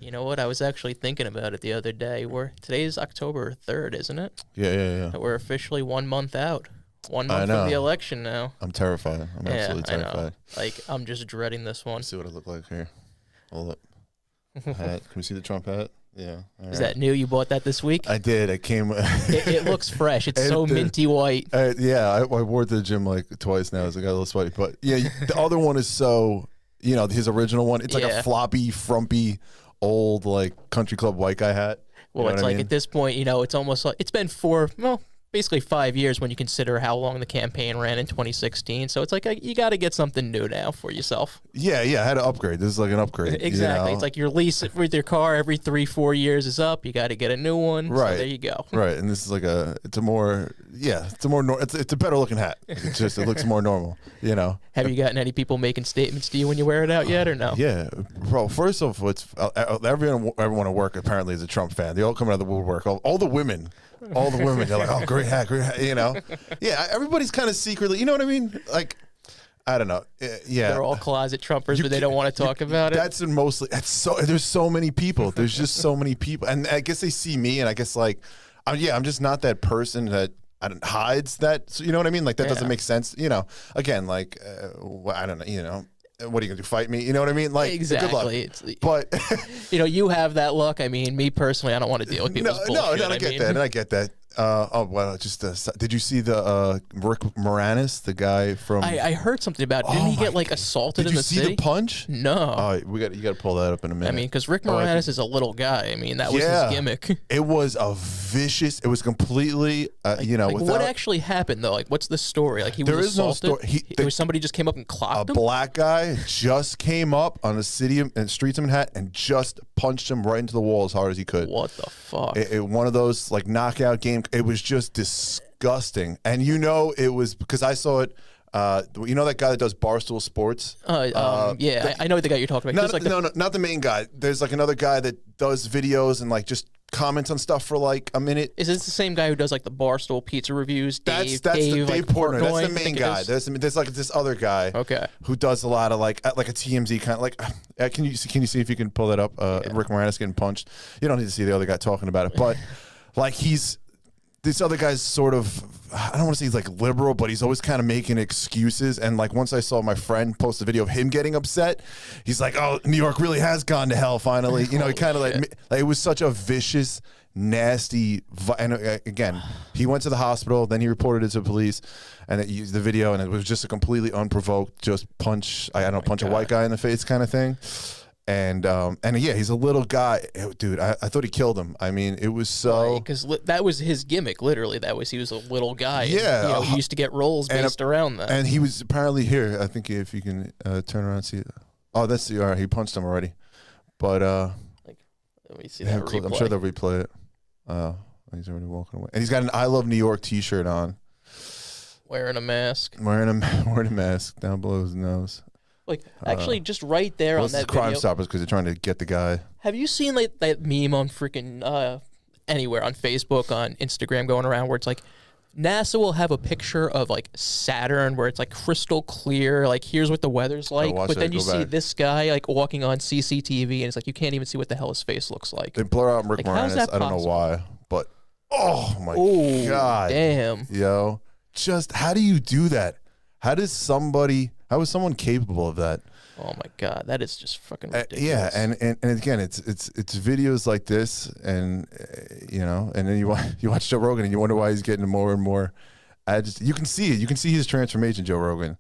You know what? I was actually thinking about it the other day. Today's October 3rd, isn't it? Yeah. We're officially 1 month out. 1 I month know. from the election now. I'm terrified. I'm absolutely I know. terrified. Like, I'm just dreading this one. Let's see what I look like here. Hold up. Hat. Can we see the Trump hat? Yeah. Is that new? You bought that this week? I did. I came. It looks fresh. It's so minty white. Yeah, I wore it to the gym like twice now. So I got a little sweaty. But yeah, the other one is so, his original one. It's like a floppy, frumpy, old like country club white guy hat. Well, it's like at this point, it's almost like it's been basically 5 years when you consider how long the campaign ran in 2016. So it's like you got to get something new now for yourself. Yeah, I had to upgrade. This is like an upgrade. Exactly. It's like your lease with your car every 3-4 years is up. You got to get a new one. Right. So there you go. Right. And this is like it's a better looking hat. It looks more normal, Have you gotten any people making statements to you when you wear it out yet or no? Yeah, bro. First off, everyone at work apparently is a Trump fan. They all come out of the woodwork. All the women, they're like, "Oh, great hat." Yeah, everybody's kind of secretly, you know what I mean? Like, I don't know. Yeah, they're all closet Trumpers, but they don't want to talk about it. There's so many people. There's just so many people, and I guess they see me, and I guess like, I'm just not that person that hides that. So, you know what I mean? Like that doesn't make sense. Again, like I don't know. What are you gonna do? Fight me? You know what I mean? Like exactly. Good luck. But you have that luck. I mean, me personally, I don't want to deal with people's bullshit. No, I get that. Did you see the Rick Moranis, the guy from? I heard something about it. Didn't he get like assaulted in the city? Did you see the punch? No. You got to pull that up in a minute. I mean, because Rick Moranis is a little guy. I mean, that was his gimmick. It was it was completely, what actually happened though? Like, what's the story? Like, he was assaulted. No story. There was somebody just came up and clocked him. A black guy just came up on the streets of Manhattan and just punched him right into the wall as hard as he could. What the fuck? One of those like knockout game. It was just disgusting, and it was because I saw it. That guy that does Barstool Sports? Yeah, I know the guy you're talking about. No, not the main guy. There's like another guy that does videos and like just comments on stuff for like a minute. Is this the same guy who does like the Barstool pizza reviews? That's Dave Portnoy. That's the main guy. There's like this other guy. Okay. Who does a lot of like a TMZ kind of like. Can you see if you can pull that up? Rick Moranis getting punched. You don't need to see the other guy talking about it, but like this other guy's sort of, I don't want to say he's like liberal, but he's always kind of making excuses. And like once I saw my friend post a video of him getting upset, he's like, "Oh, New York really has gone to hell finally." He kind of like it was such a vicious, nasty. And again, he went to the hospital, then he reported it to police, and the video, and it was just a completely unprovoked, just punch a white guy in the face kind of thing. And yeah, he's a little guy, dude. I thought he killed him. I mean, it was so because that was his gimmick. Literally, he was a little guy. Yeah, and, he used to get roles based around that. And he was apparently here. I think if you can turn around and see. All right. He punched him already, but let me see that replay. I'm sure they'll replay it. He's already walking away, and he's got an "I Love New York" T-shirt on, wearing a mask, wearing a mask down below his nose. Like, actually, just right there on that Crime video. Stoppers, because they're trying to get the guy. Have you seen like that meme on freaking anywhere on Facebook, on Instagram, going around where it's like NASA will have a picture of like Saturn where it's like crystal clear, like here's what the weather's like, but then you see this guy like walking on CCTV and it's like you can't even see what the hell his face looks like. They blur out Rick Moranis. I don't know why, but oh my god, damn, yo, just how do you do that? How is someone capable of that? Oh my god, that is just fucking ridiculous. Yeah, and again, it's videos like this, and and then you watch Joe Rogan, and you wonder why he's getting more and more. You can see it. You can see his transformation, Joe Rogan.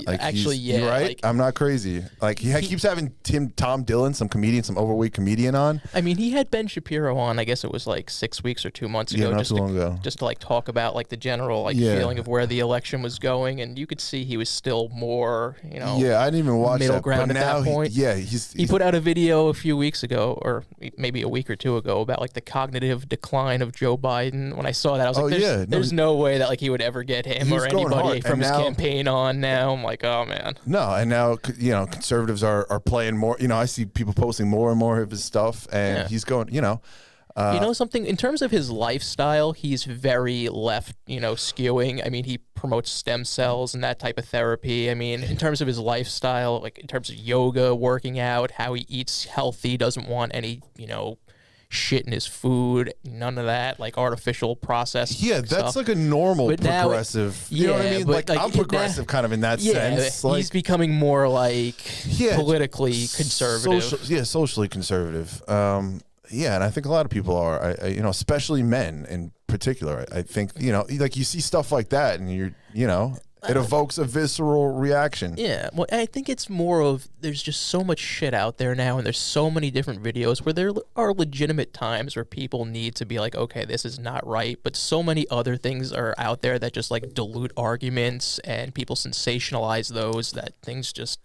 Like actually, yeah, right. Like, I'm not crazy. Like he keeps having Tom Dillon, some overweight comedian on. I mean, he had Ben Shapiro on. I guess it was like 6 weeks or 2 months ago, not too long ago, just to like talk about like the general feeling of where the election was going, and you could see he was still more, Yeah, I didn't even watch middle that, ground at that point. He put out a video a few weeks ago, or maybe a week or two ago, about like the cognitive decline of Joe Biden. When I saw that, I was like, "There's no way that like he would ever get him or anybody from his campaign on." Now I'm like, oh man. No, and now conservatives are playing more. I see people posting more and more of his stuff, and he's going. You know something? In terms of his lifestyle, he's very left, skewing. I mean, he promotes stem cells and that type of therapy. I mean, in terms of his lifestyle, like in terms of yoga, working out, how he eats healthy, doesn't want any, shit in his food, none of that, like artificial processed that's stuff. like a normal But now- progressive. You know what I mean? but, Like I'm progressive kind of in that sense. Like he's becoming more like politically conservative. Socially conservative. And I think a lot of people are, especially men in particular. I think, like you see stuff like that and it evokes a visceral reaction. Yeah, well, I think it's more of there's just so much shit out there now, and there's so many different videos where there are legitimate times where people need to be like, okay, this is not right, but so many other things are out there that just like dilute arguments, and people sensationalize those that things just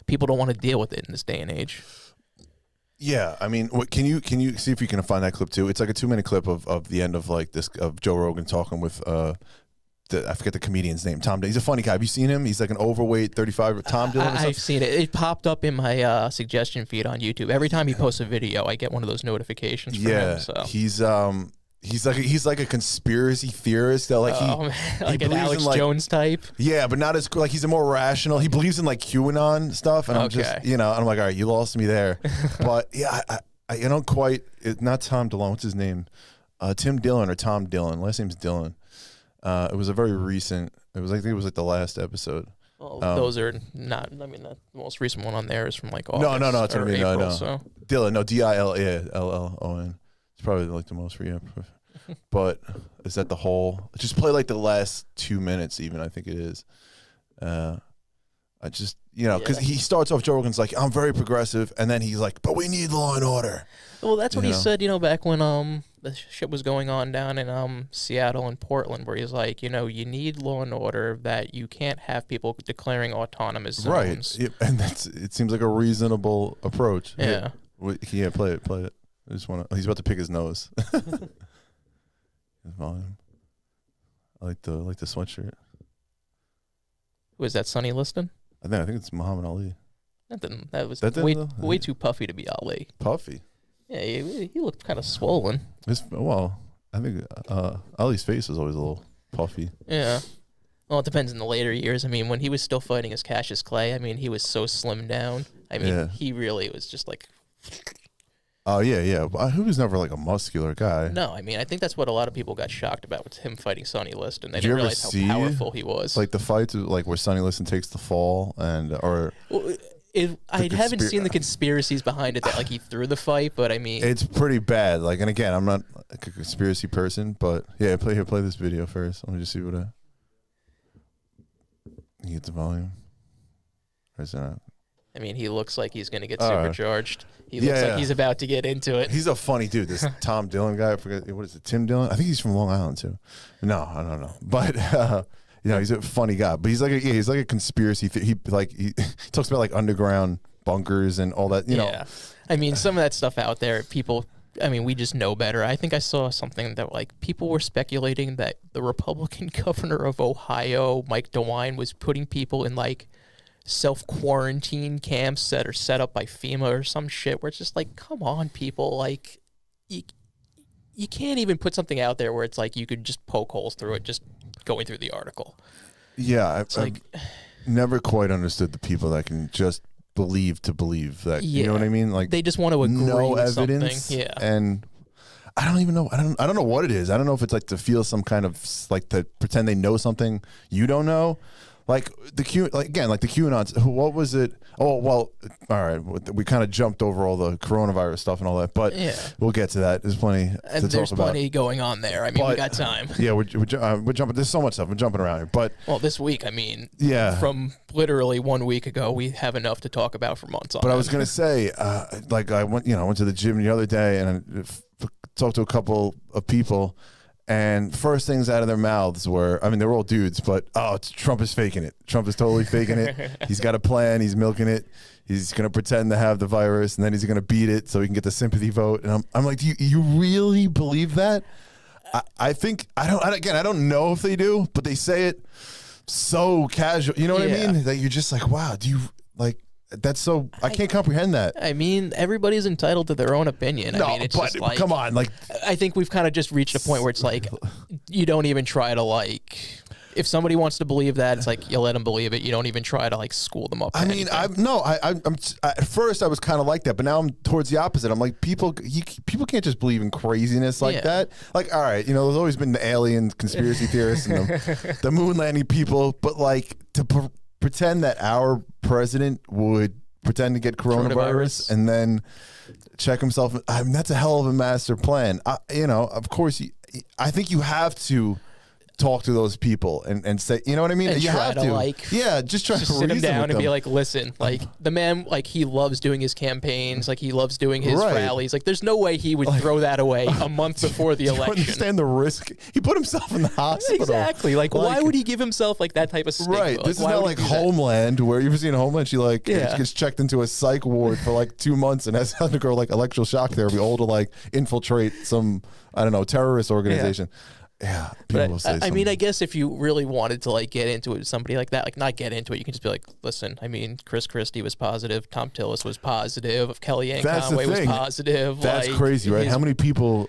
people don't want to deal with it in this day and age. Yeah, I mean, can you see if you can find that clip too? It's like a 2-minute clip of the end of like this of Joe Rogan talking with I forget the comedian's name. Tom. He's a funny guy. Have you seen him? He's like an overweight 35. Tom Dillon. I've seen it. It popped up in my suggestion feed on YouTube. Every time he posts a video, I get one of those notifications from him. So. He's like a conspiracy theorist that like he like an Alex in, Jones type. Yeah, but not as like he's a more rational. He believes in like QAnon stuff, and I'm just I'm like, all right, you lost me there. But yeah, I don't quite. Not Tom Dillon. What's his name? Tim Dillon or Tom Dillon. Last name's Dillon. It was a very recent. I think it was like the last episode. Well, those are not. I mean, the most recent one on there is from like August. No. That's what I mean. April, no. So. Dillon. No, Dillon. It's probably like the most recent. But is that the whole? Just play like the last 2 minutes. Even I think it is. I just because he starts off. Joe Rogan's like, I'm very progressive, and then he's like, but we need law and order. Well, that's what he said. Back when the shit was going on down in Seattle and Portland, where he's like, you need law and order, that you can't have people declaring autonomous zones. Right, and it seems like a reasonable approach. Yeah, play it. I just want to. He's about to pick his nose. His volume. I like the sweatshirt. Who is that? Sonny Liston? I think it's Muhammad Ali. That was way too puffy to be Ali. Puffy. Yeah, he looked kind of swollen. I think Ali's face was always a little puffy. Yeah. Well, it depends in the later years. I mean, when he was still fighting as Cassius Clay, I mean, he was so slimmed down. I mean, he really was just like... Oh, yeah. He was never like a muscular guy. No, I mean, I think that's what a lot of people got shocked about with him fighting Sonny Liston. They didn't realize how powerful he was. Like the fights, like where Sonny Liston takes the fall I haven't seen the conspiracies behind it that like he threw the fight, but I mean, it's pretty bad. Like, and again, I'm not like a conspiracy person, but yeah, play this video first. Let me just see what you get the volume. Or is that? I mean, he looks like he's going to get supercharged. He looks like he's about to get into it. He's a funny dude. This Tom Dillon guy, I forget what is it, Tim Dillon? I think he's from Long Island too. No, I don't know, but. He's a funny guy, but he's like a conspiracy. He talks about like underground bunkers and all that. You know, I mean, some of that stuff out there, people. I mean, we just know better. I think I saw something that like people were speculating that the Republican governor of Ohio, Mike DeWine, was putting people in like self-quarantine camps that are set up by FEMA or some shit. Where it's just like, come on, people, like you can't even put something out there where it's like you could just poke holes through it just going through the article. Yeah, I've never quite understood the people that can just believe that. You know what I mean? Like they just want to agree with evidence. Something. Yeah, and I don't even know. I don't know what it is. I don't know if it's like to feel some kind of like to pretend they know something you don't know. Like the QAnons. What was it? Oh well, all right. We kind of jumped over all the coronavirus stuff and all that, but we'll get to that. There's plenty to talk about. There's plenty going on there. I mean, we got time. Yeah, we're jumping. There's so much stuff. We're jumping around here, but this week, I mean, from literally 1 week ago, we have enough to talk about for months on. But I was gonna say, I went to the gym the other day and I talked to a couple of people. And first things out of their mouths were, I mean, they're all dudes, but, Trump is faking it. Trump is totally faking it. He's got a plan. He's milking it. He's going to pretend to have the virus, and then he's going to beat it so he can get the sympathy vote. And I'm like, do you really believe that? I think, I don't know if they do, but they say it so casual. You know what I mean? That you're just like, wow, do you, like, that's so I can't comprehend that. I mean, everybody's entitled to their own opinion. No, I mean, it's but just like, come on, like I think we've kind of just reached a point where it's like you don't even try to like. If somebody wants to believe that, it's like you let them believe it. You don't even try to like school them up. I mean, I'm at first I was kind of like that, but now I'm towards the opposite. I'm like people can't just believe in craziness like that. Like, all right, you know, there's always been the alien conspiracy theorists and the moon landing people, but like to pretend that our president would pretend to get coronavirus and then check himself. I mean, that's a hell of a master plan. You know, of course, I think you have to talk to those people and say, you know what I mean? And you have to, like, just try to sit him down and them. be like, listen, like the man, like he loves doing his campaigns, like he loves doing his rallies. Like there's no way he would throw that away a month before the election. Understand the risk? He put himself in the hospital. Exactly. Like why would he give himself like that type of stigma? Right. Like, this is not like Homeland, where you've seen Homeland. She like gets checked into a psych ward for like 2 months and has to undergo like electroshock therapy, all to like infiltrate some, I don't know, terrorist organization. Yeah, people will say I mean, I guess if you really wanted to like get into it with somebody like that, like not get into it, you can just be like, listen, I mean, Chris Christie was positive, Tom Tillis was positive, Kellyanne Conway was positive. That's like, crazy, right? How many people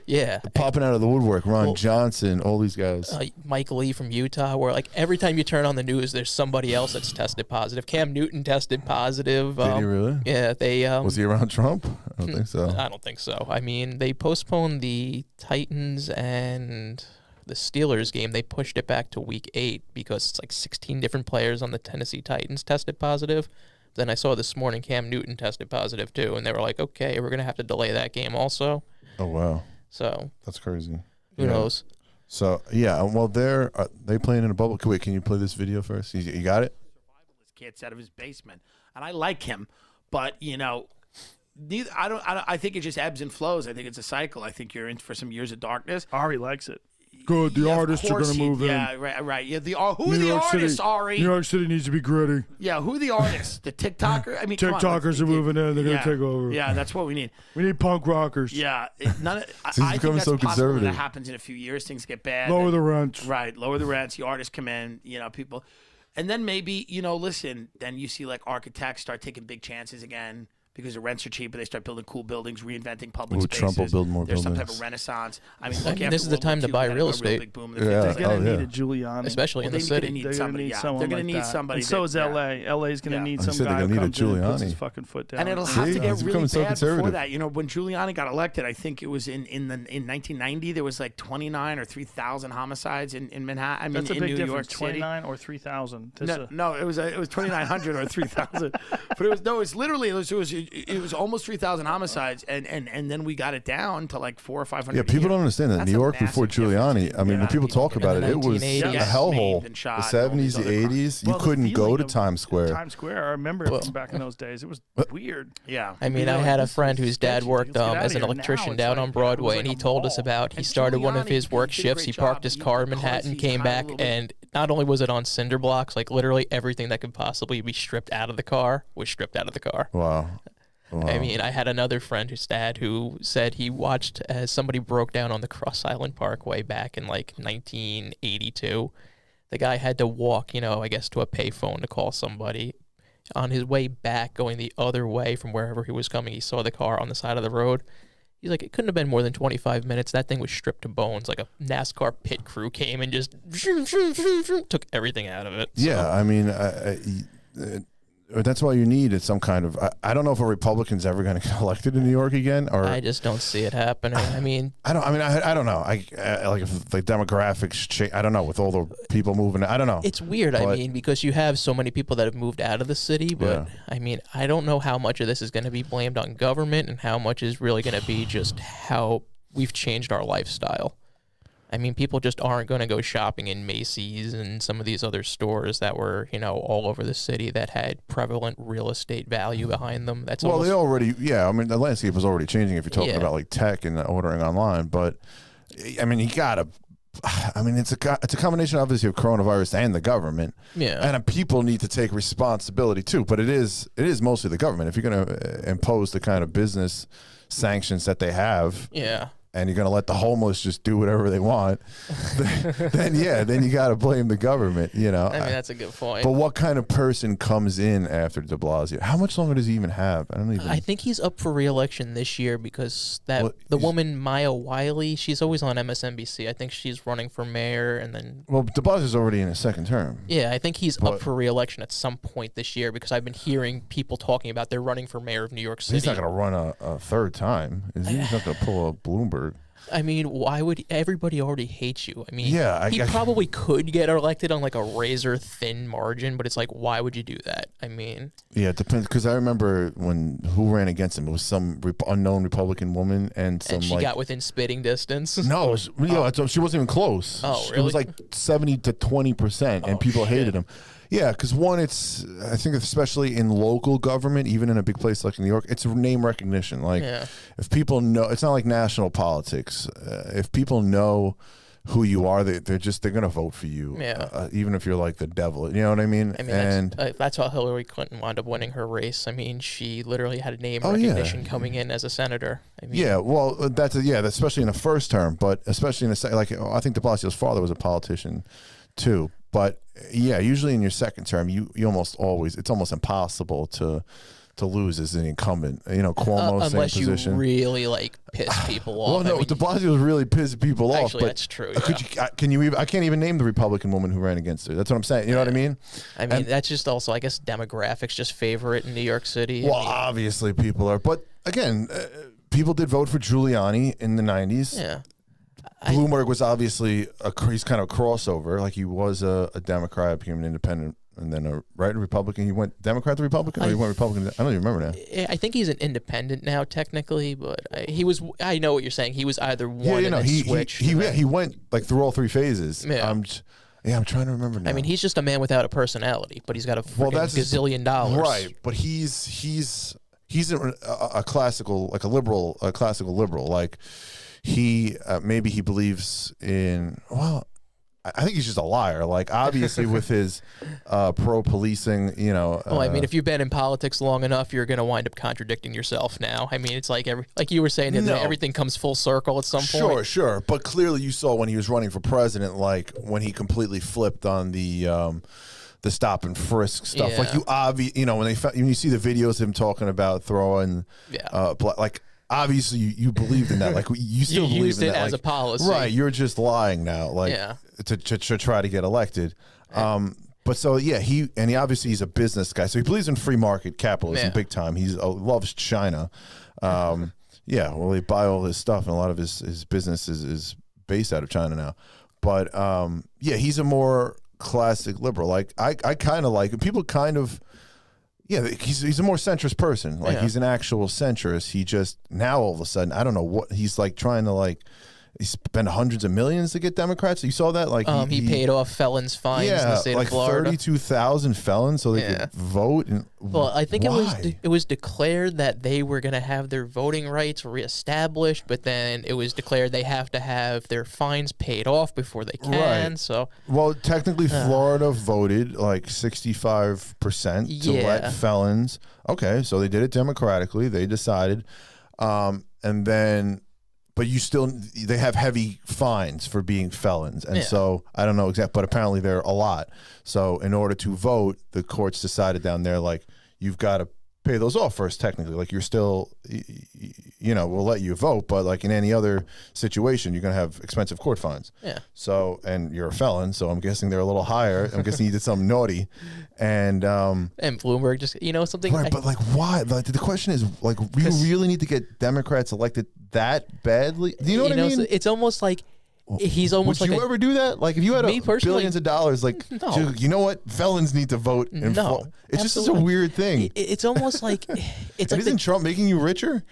popping out of the woodwork? Ron Johnson, all these guys. Mike Lee from Utah, where like every time you turn on the news, there's somebody else that's tested positive. Cam Newton tested positive. Did he really? Yeah, they. Was he around Trump? I don't think so. I don't think so. I mean, they postponed the Titans and the Steelers game. They pushed it back to week 8 because it's like 16 different players on the Tennessee Titans tested positive. Then I saw this morning Cam Newton tested positive too, and they were like, okay, we're going to have to delay that game also. Oh, wow. So that's crazy. Who knows? So, yeah, well, they playing in a bubble. Wait, can you play this video first? You got it? Survivalist gets out of his basement, and I like him, but, you know, I think it just ebbs and flows. I think it's a cycle. I think you're in for some years of darkness. Ari likes it. Good. The artists are going to move in. Yeah, right. Yeah, who are the artists, Ari? New York City needs to be gritty. Yeah, who are the artists? The TikToker? I mean, TikTokers are moving in. They're going to take over. Yeah, that's what we need. We need punk rockers. Yeah. I think that's so possible that happens in a few years. Things get bad. Lower the rents. Right. Lower the rents. The artists come in, you know, people. And then maybe, you know, listen, then you see like architects start taking big chances again. Because the rents are cheap, and they start building cool buildings, reinventing public spaces. Trump will build more There's buildings. some type of renaissance. I mean, this is the time to buy real estate. They're going to need a Giuliani. Especially in the city. They're going to need somebody. And so is L.A. L.A.'s going to need some guy who need comes in and puts his fucking foot down. And it'll have to get really bad before that. You know, when Giuliani got elected, I think it was in 1990, there was like 29 or 3,000 homicides in Manhattan. I mean, That's a big in New difference. York City. 29 or 3,000. No, it was 2,900 or 3,000. But it was almost 3,000 homicides, and then we got it down to like 400 or 500. Yeah, people don't understand that New York before Giuliani. I mean, when people talk about it, it was a hellhole. The 70s, the 80s, you couldn't go to Times Square. Times Square, I remember it from back in those days. It was weird. Yeah, I mean, I had a friend whose dad worked as an electrician down on Broadway, and he told us about he started one of his work shifts. He parked his car in Manhattan, came back, and not only was it on cinder blocks, like literally everything that could possibly be stripped out of the car was stripped out of the car. Wow. I mean, I had another friend whose dad who said he watched as somebody broke down on the Cross Island Parkway back in like 1982. The guy had to walk, you know, I guess to a payphone to call somebody. On his way back, going the other way from wherever he was coming, he saw the car on the side of the road. He's like, it couldn't have been more than 25 minutes. That thing was stripped to bones. Like a NASCAR pit crew came and just took everything out of it. Yeah, I mean, that's why you need some kind of. I don't know if a Republican's ever going to get elected in New York again, or I just don't see it happening. I mean, I don't know. Like if the demographics change. I don't know with all the people moving. I don't know. It's weird. I mean, because you have so many people that have moved out of the city, but I mean, I don't know how much of this is going to be blamed on government and how much is really going to be just how we've changed our lifestyle. I mean, people just aren't going to go shopping in Macy's and some of these other stores that were, you know, all over the city that had prevalent real estate value behind them. That's well, they already, I mean, the landscape was already changing if you're talking about like tech and ordering online. But I mean, it's a combination, obviously, of coronavirus and the government. Yeah, and people need to take responsibility too. But it is mostly the government. If you're going to impose the kind of business sanctions that they have, and you're going to let the homeless just do whatever they want, then you got to blame the government, you know. I mean, that's a good point. But what kind of person comes in after de Blasio? How much longer does he even have? I think he's up for re-election this year because the woman Maya Wiley, she's always on MSNBC. I think she's running for mayor, and then de Blasio's already in his second term. Yeah, I think he's up for re-election at some point this year because I've been hearing people talking about they're running for mayor of New York City. He's not going to run a third time. He's not going to pull a Bloomberg. I mean, why would everybody already hate you? I mean, he I probably could get elected on like a razor thin margin, but it's like, why would you do that? I mean, yeah, it depends. Because I remember who ran against him. It was some unknown Republican woman, and she got within spitting distance. No, she wasn't even close. Oh, really? It was like 70 to 20%, and people hated him. Yeah, because I think especially in local government, even in a big place like New York, it's name recognition. Like, if people know, it's not like national politics. If people know who you are, they're going to vote for you. Yeah. Even if you're like the devil, you know what I mean? I mean, that's how Hillary Clinton wound up winning her race. I mean, she literally had a name recognition coming in as a senator. I mean, yeah, well, that's especially in the first term, but especially in the second, like I think de Blasio's father was a politician too. But yeah, usually in your second term, you almost always, it's almost impossible to lose as an incumbent. You know, Cuomo, same position. Unless you really like piss people off. Well, no, de Blasio really pissed people off. Actually, that's true. Yeah. I can't even name the Republican woman who ran against her. That's what I'm saying. You know what I mean? I mean, that's just also, I guess, demographics just favor it in New York City. Well, obviously people are, but again, people did vote for Giuliani in the 90s. Yeah. Bloomberg was obviously he's kind of a crossover. Like he was a Democrat, became an independent, and then a Republican. He went Democrat to Republican, or he went Republican. I don't even remember now. I think he's an independent now, technically, but he was. I know what you're saying. He was either one and then switched. He went like through all three phases. Yeah. I'm trying to remember now. I mean, he's just a man without a personality, but he's got a gazillion dollars. Right, but he's a classical, like a classical liberal, like. Maybe he believes in, well, I think he's just a liar. Like, obviously with his pro-policing, you know. Well, I mean, if you've been in politics long enough, you're going to wind up contradicting yourself now. I mean, it's like like you were saying, everything comes full circle at some point. Sure. But clearly you saw when he was running for president, like when he completely flipped on the stop and frisk stuff. Yeah. Like when you see the videos of him talking about throwing, like, obviously, you believed in that. Like you still believe used in it that. as a policy, right? You're just lying now, like to try to get elected. But so he obviously he's a business guy, so he believes in free market capitalism big time. He loves China. Well, they buy all his stuff, and a lot of his business is based out of China now. But he's a more classic liberal. Like I kind of like people kind of. Yeah, he's a more centrist person. Like he's an actual centrist. He just now all of a sudden, I don't know what he's like trying to he spent hundreds of millions to get Democrats. You saw that? Like he paid off felons' fines in the state of Florida. 32,000 felons so they could vote. Well, I think it was declared that they were going to have their voting rights reestablished, but then it was declared they have to have their fines paid off before they can. Right. So, well, technically, Florida voted like 65% to let felons. Okay, so they did it democratically. They decided, and then. But they have heavy fines for being felons. And so I don't know exactly, but apparently they're a lot. So in order to vote, the courts decided down there, like, you've got to pay those off first, technically. Like, you're still, we'll let you vote, but like in any other situation, you're going to have expensive court fines. Yeah. So, and you're a felon, so I'm guessing they're a little higher. I'm guessing you did something naughty. And Bloomberg just, something. Right, but like, why? Like, the question is, like, you really need to get Democrats elected that badly? Do you know what I mean? It's almost like he's almost Would like. you ever do that? Like, if you had billions of dollars, like, no. You know what? Felons need to vote. No, it's just such a weird thing. It's almost like Isn't Trump making you richer?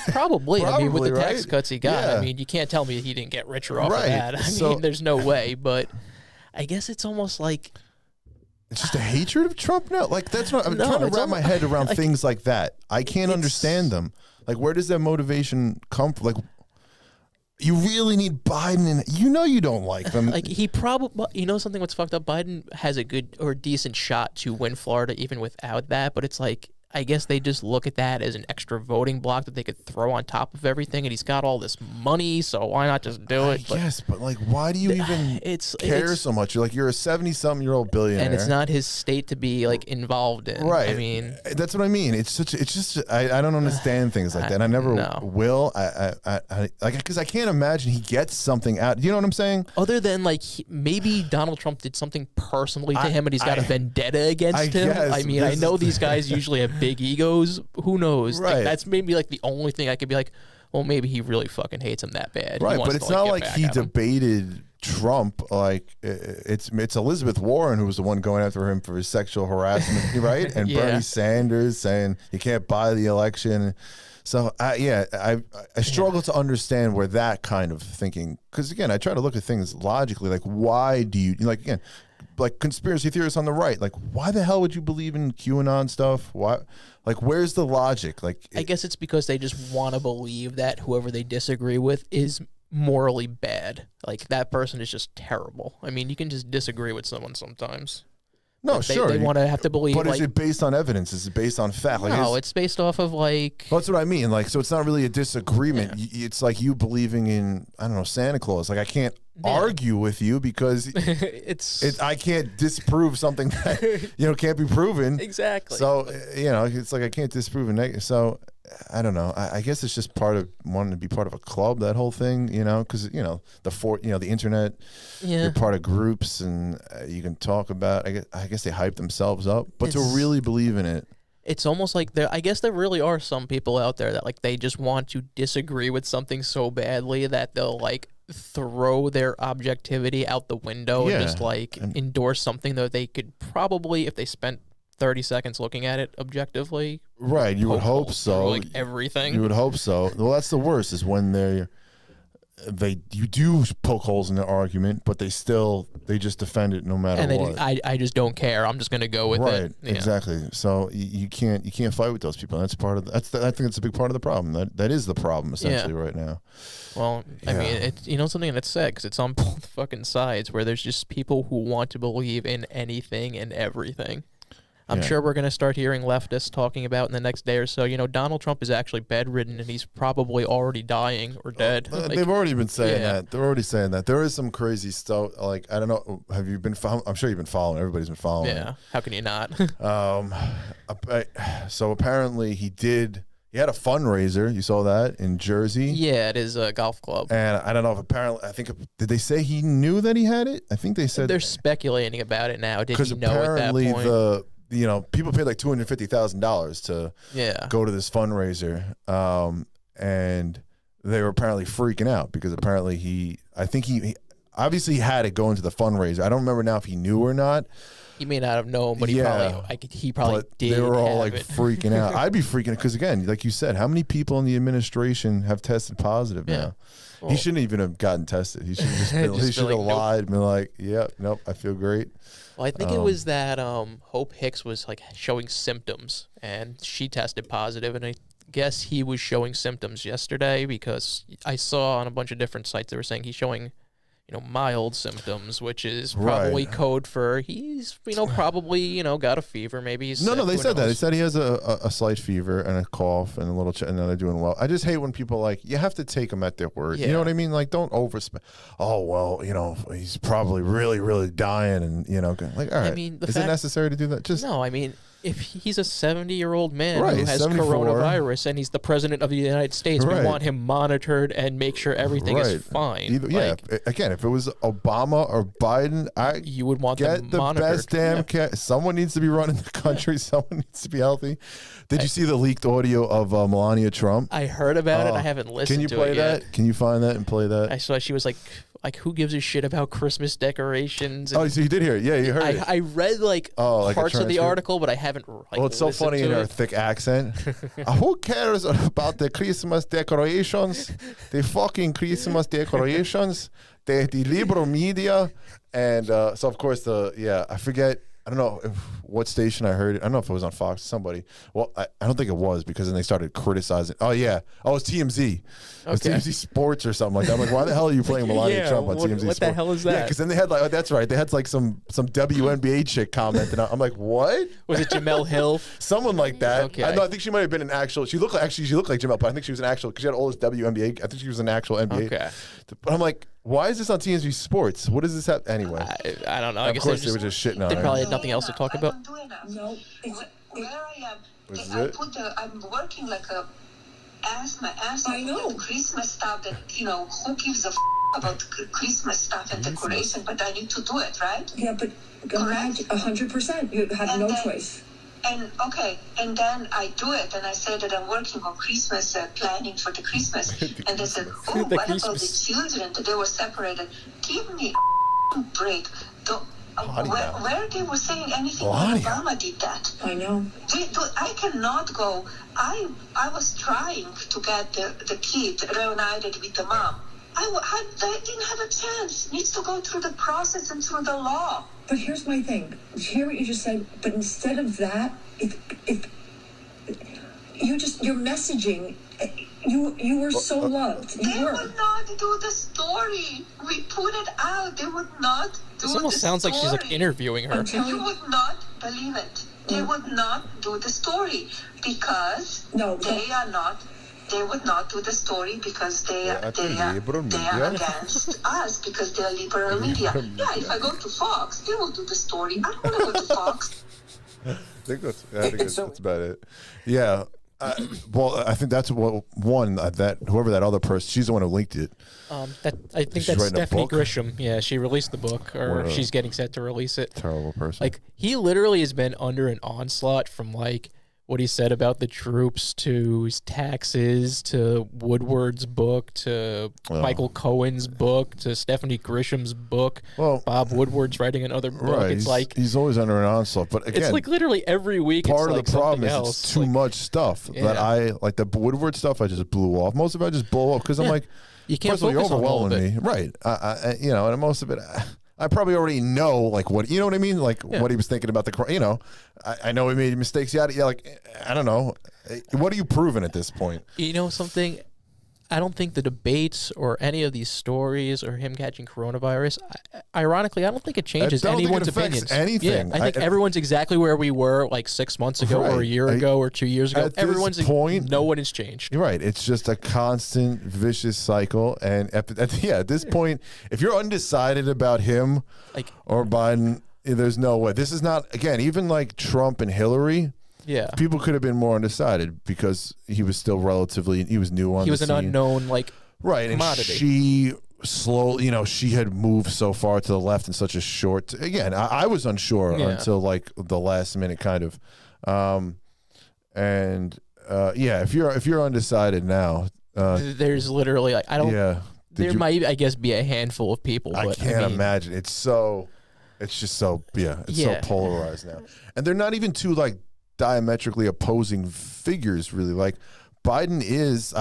Probably. I mean, with the right? tax cuts he got, Yeah. I mean, you can't tell me he didn't get richer off Right. of that. I mean, there's no way. But I guess it's almost like. It's just a hatred of Trump now. Like, that's what I'm trying to wrap my head around things like that. I can't understand them. Like, where does that motivation come from? Like, you really need Biden, and you don't like them. Like, he probably, something what's fucked up? Biden has a good or decent shot to win Florida even without that, but it's like, I guess they just look at that as an extra voting block that they could throw on top of everything, and he's got all this money, so why not just do it? Yes, but like, why do you even care so much? You're a 70-something-year-old billionaire, and it's not his state to be like involved in. Right. I mean, that's what I mean. It's just I don't understand things like that. I never will. Because I can't imagine he gets something out. You know what I'm saying? Other than like maybe Donald Trump did something personally to him, and he's got a vendetta against him. Guess, I mean, I know these guys usually have big egos. Who knows? Right. Like, that's maybe like the only thing I could be like, well, maybe he really fucking hates him that bad. Right, but it's not like he debated Trump. Like it's Elizabeth Warren who was the one going after him for his sexual harassment, right? And Bernie Sanders saying you can't buy the election. So I struggle to understand where that kind of thinking, because again, I try to look at things logically. Like, why do you like conspiracy theorists on the right? Like, why the hell would you believe in QAnon stuff? Why? Like, where's the logic? Like, I guess it's because they just want to believe that whoever they disagree with is morally bad. Like, that person is just terrible. I mean, you can just disagree with someone sometimes. No, like sure. They want to have to believe. But is it based on evidence? Is it based on fact? Like, no, it's based off of like. Well, that's what I mean. Like, so it's not really a disagreement. Yeah. It's like you believing in, I don't know, Santa Claus. Like, I can't argue with you because I can't disprove something that can't be proven. Exactly. So it's like I can't disprove a negative. So I don't know. I guess it's just part of wanting to be part of a club. That whole thing, because the internet. Yeah. You're part of groups and you can talk about. I guess they hype themselves up, but to really believe in it. It's almost like I guess there really are some people out there that like they just want to disagree with something so badly that they'll like throw their objectivity out the window and just like endorse something that they could probably, if they spent 30 seconds looking at it objectively. Right, you would hope so. Like everything. You would hope so. Well, that's the worst is when you do poke holes in their argument, but they just defend it no matter what. I just don't care. I'm just going to go with it. Right, exactly. So you can't part with those people. That's part of I think it's a big part of the problem. That is the problem essentially right now. Well, I mean, it's something that's sad because it's on both fucking sides where there's just people who want to believe in anything and everything. I'm sure we're going to start hearing leftists talking about in the next day or so, Donald Trump is actually bedridden and he's probably already dying or dead. They've already been saying that. They're already saying that. There is some crazy stuff. Like, I don't know. Have you been following? I'm sure you've been following. Everybody's been following. Yeah. How can you not? So apparently he had a fundraiser. You saw that in Jersey. Yeah, it is a golf club. And I don't know if did they say he knew that he had it? I think they said. They're speculating about it now. Did he know at that point? Because apparently people paid like $250,000 to go to this fundraiser, and they were apparently freaking out because apparently he obviously had it going to the fundraiser. I don't remember now if he knew or not. He may not have known, but he probably did. They were all like freaking out. I'd be freaking out because again, like you said, how many people in the administration have tested positive now? Well, he shouldn't even have gotten tested. He should have he should have lied and been like, "Yeah, nope, I feel great." Well, I think it was that Hope Hicks was like showing symptoms, and she tested positive, and I guess he was showing symptoms yesterday because I saw on a bunch of different sites they were saying he's showing, mild symptoms, which is probably code for he's, probably, got a fever. Maybe he's No, they said that. They said he has a slight fever and a cough and a little, and then they're doing well. I just hate when people you have to take them at their word. Yeah. You know what I mean? Like, don't overspend. Oh, well, he's probably really, really dying and, like, all right. I mean, is it necessary to do that? No, I mean, if he's a 70-year-old man who has 74. Coronavirus and he's the president of the United States, we want him monitored and make sure everything is fine. Again, if it was Obama or Biden, you would want them monitored. Best damn someone needs to be running the country. Someone needs to be healthy. Did you see the leaked audio of Melania Trump? I heard about it. I haven't listened to it Can you play that? Yet. Can you find that and play that? I saw she was like, who gives a shit about Christmas decorations? And so you did hear it. Yeah, you heard it. I read parts of the article, but I haven't well, it's so funny in her thick accent. Who cares about the Christmas decorations? The fucking Christmas decorations. The liberal media. And so, of course, I forget. I don't know what station I heard it. I don't know if it was on Fox. Somebody. Well, I don't think it was, because then they started criticizing. Oh yeah. Oh, it's TMZ. It was TMZ Sports or something like that. I'm like, why the hell are you playing Melania Trump on TMZ Sports? What the hell is that? Yeah, because then they had like, oh, that's right. They had like some WNBA chick comment, and I'm like, what? Was it Jamel Hill? Someone like that. Okay. I think she might have been an actual. She looked like Jamel, but I think she was an actual, because she had all this WNBA. I think she was an actual NBA. Okay. But I'm like, why is this on TMZ Sports? What does this have anyway? I don't know. I Of guess course they were just shitting on They her. probably had nothing else to talk about. No, Where I am, Was I it? put I'm working like a my ass off I know. with Christmas stuff that, who gives a about Christmas stuff and decoration, but I need to do it, right? yeah, but Correct. 100%. You have And no then- choice. And and then I do it, and I say that I'm working on Christmas, planning for the Christmas, and they said, oh, The what about the Christmas. children? They were separated. Give me a break. Bloody hell. Where they were saying anything Bloody when Obama did that. I know. I cannot go. I was trying to get the kid reunited with the mom. I didn't have a chance. Needs to go through the process and through the law. But here's my thing. Hear what you just said. But instead of that, if your messaging, you were so loved. You They were. would not do the story. We put it out. They would not do This almost the sounds like she's like story. interviewing her. I'm telling You you. would not believe it. They would not do the story because No, they would not do the story because they are liberal media. against us because they are liberal media. Yeah, if I go to Fox, they will do the story. I don't want to go to Fox. I think that's about it. Yeah. Well, I think that's what that whoever that other person, she's the one who linked it. I think She's that's writing a Stephanie book? Grisham. Yeah, she released the book, or What she's getting set to release it. Terrible person. Like, he literally has been under an onslaught from like what he said about the troops to his taxes to Woodward's book to Michael Cohen's book to Stephanie Grisham's book. Well, Bob Woodward's writing another book. right. It's like he's always under an onslaught. But again, it's like literally every week. part it's of like the problem something is else. it's too Like, much stuff that Yeah. I like. The Woodward stuff I just blew off. Most of it I just blow off because I'm Yeah. like, You can't first of all, you're focus on all of overwhelming me, right? And most of it. I probably already know, like, what, you know what I mean? Like, what he was thinking about I know he made mistakes. Yeah, like, I don't know. What are you proving at this point? You know something? I don't think the debates or any of these stories or him catching coronavirus, ironically, I don't think it changes I don't think it anyone's affects opinions. anything. Yeah, I think everyone's exactly where we were like 6 months ago or a Right. year ago or 2 years ago. At this Everyone's point- no one has changed. You're right. It's just a constant vicious cycle. And at this point, if you're undecided about him Like, or Biden, there's no way. This is not, again, even like Trump and Hillary, yeah, people could have been more undecided because he was still he was new on he was the an scene. unknown like Right, and commodity. she slowly, she had moved so far to the left in such a short. Again, I was unsure Yeah. until like the last minute, kind of. If you're undecided now, There's literally like I don't. yeah, There might, I guess, be a handful of people. I But can't mean, imagine. It's so Yeah. polarized now, and they're not even two like diametrically opposing figures, really. Like Biden is.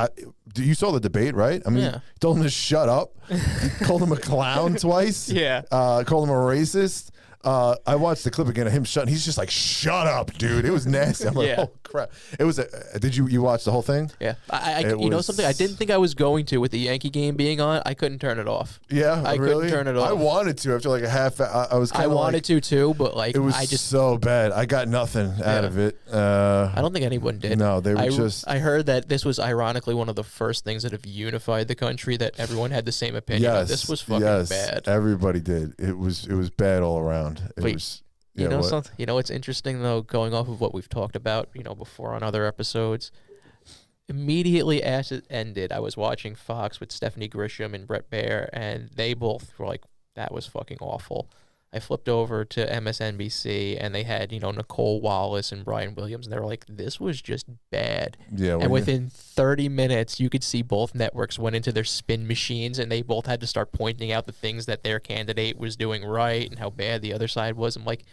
You saw the debate, right? I mean, Yeah. he told him to shut up. He called him a clown twice. Yeah. Called him a racist. I watched the clip again of him shutting. He's just like, "Shut up, dude!" It was nasty. I'm like, Yeah. "Oh crap!" It was. Did you watch the whole thing? Yeah, It you know was- something? I didn't think I was going to with the Yankee game being on. I couldn't turn it off. Yeah, I really? couldn't turn it off. I wanted to after like a half. I was. I Kinda wanted like, to too, but like It was I just so bad. I got nothing out of it. I don't think anyone did. No, they were just. I heard that this was ironically one of the first things that have unified the country. That everyone had the same opinion. Yes, This was fucking yes, bad. Everybody did. It was bad all around. It Wait, was. You Yeah, know what? something? You know what's interesting though, going off of what we've talked about, before on other episodes. Immediately as it ended, I was watching Fox with Stephanie Grisham and Brett Baer, and they both were like, "That was fucking awful." I flipped over to MSNBC, and they had Nicole Wallace and Brian Williams, and they were like, "This was just bad." Yeah, And within 30 minutes, you could see both networks went into their spin machines, and they both had to start pointing out the things that their candidate was doing right and how bad the other side was. I'm like,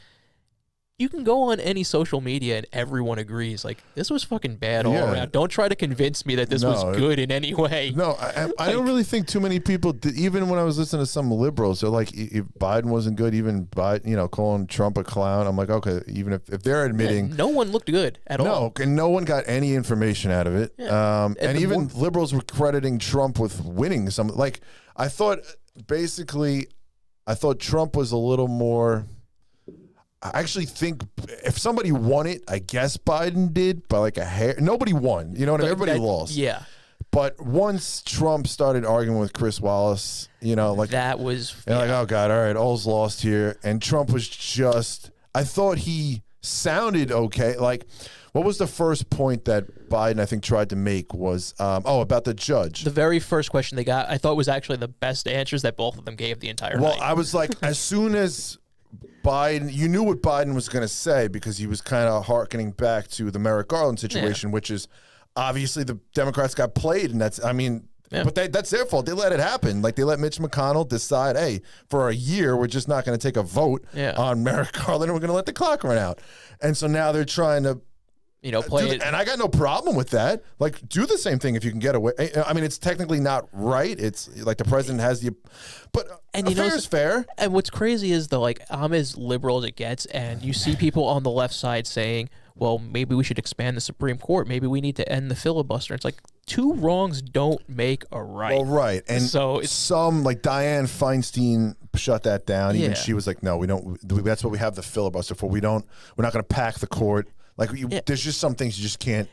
you can go on any social media and everyone agrees. Like, this was fucking bad all Yeah. around. Don't try to convince me that this was good in any way. No, I don't really think too many people did. Even when I was listening to some liberals, they're like, if Biden wasn't good, even Biden, calling Trump a clown. I'm like, okay, even if they're admitting. No one looked good at all. No, and no one got any information out of it. Yeah. And even liberals were crediting Trump with winning some. Like, I thought Trump was a little more. I actually think if somebody won it, I guess Biden did by like a hair. Nobody won. You know what I mean? Everybody lost. Yeah. But once Trump started arguing with Chris Wallace, like that was like, oh God, all right, all's lost here. And Trump was just, I thought he sounded okay. Like, what was the first point that Biden, I think, tried to make was, about the judge. The very first question they got, I thought was actually the best answers that both of them gave the entire night. Well, I was like, as soon as Biden, you knew what Biden was going to say because he was kind of hearkening back to the Merrick Garland situation, which is obviously the Democrats got played, and that's their fault. They let it happen. Like, they let Mitch McConnell decide, hey, for a year, we're just not going to take a vote on Merrick Garland, and we're going to let the clock run out. And so now they're trying to play it. And I got no problem with that. Like, do the same thing if you can get away. I mean, it's technically not right. It's like the president has but fair is fair. And what's crazy is I'm as liberal as it gets, and you see people on the left side saying, well, maybe we should expand the Supreme Court. Maybe we need to end the filibuster. It's like, two wrongs don't make a right. Well, right. And so some, like Dianne Feinstein, shut that down. Even she was like, no, we don't. That's what we have the filibuster for. We're not going to pack the court. Like, there's just some things you just can't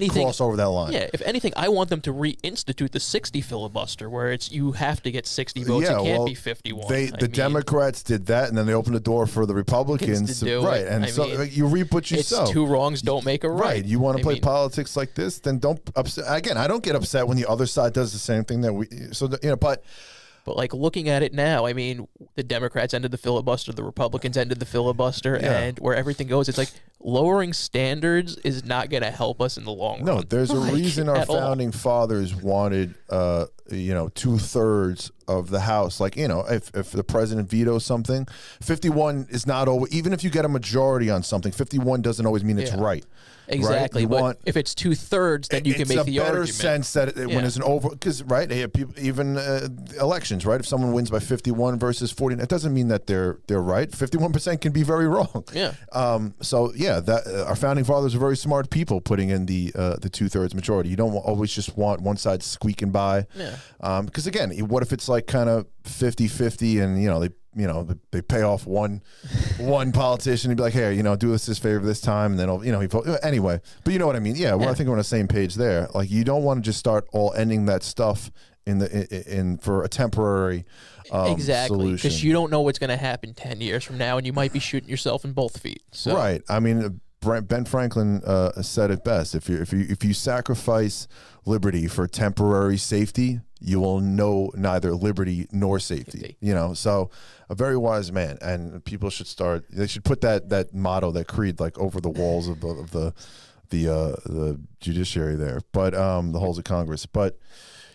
cross over that line. Yeah, if anything, I want them to reinstitute the 60 filibuster, where you have to get 60 votes. It can't be 51. The Democrats did that, and then they opened the door for the Republicans to do right. it. And you reap what you sow. It's two wrongs don't make a right. Right. You want to play politics like this, then don't upset. Again, I don't get upset when the other side does the same thing that we. So But like, looking at it now, I mean, the Democrats ended the filibuster, the Republicans ended the filibuster, and where everything goes, it's like lowering standards is not going to help us in the long run. No, there's a reason our founding fathers wanted, 2/3 of the House. Like, if the president vetoes something, 51 is not always, even if you get a majority on something, 51 doesn't always mean it's right. Exactly. Right? But if it's 2/3, then you can make the argument. It's a better sense that when it's an over, because even elections, right? If someone wins by 51 versus 40, it doesn't mean that they're right. 51% can be very wrong. Yeah. That our founding fathers are very smart people putting in the 2/3 majority. You don't always just want one side squeaking by. Yeah. Because again, what if it's like kind of 50-50 and they pay off one politician and be like, hey, do us this favor this time, and then he vote anyway. But you know what I mean? Yeah. Well, I think we're on the same page there. Like, you don't want to just start all ending that stuff for a temporary exactly, because solution. you don't know what's going to happen 10 years from now, and you might be shooting yourself in both feet. So. Right. I mean, Ben Franklin said it best. If you sacrifice liberty for temporary safety, you will know neither liberty nor safety. So a very wise man, and people should put that motto, that creed, like over the walls of the judiciary there, but the halls of Congress. But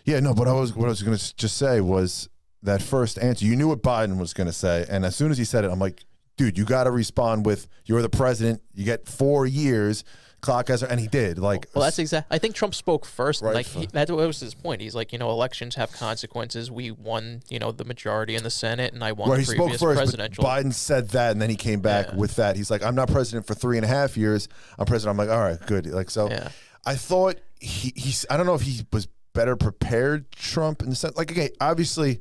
yeah, no. But what I was going to just say was that first answer. You knew what Biden was going to say, and as soon as he said it, I'm like, dude, you got to respond with, you're the president. You get 4 years. Clock as, and he did. Like, well, that's exactly. I think Trump spoke first. Right. Like, that was his point. He's like, elections have consequences. We won, the majority in the Senate, and I won the previous presidential. But Biden said that, and then he came back with that. He's like, I'm not president for 3.5 years. I'm president. I'm like, all right, good. Like, so I thought he's. I don't know if he was better prepared, Trump, in the sense. Like, okay, obviously,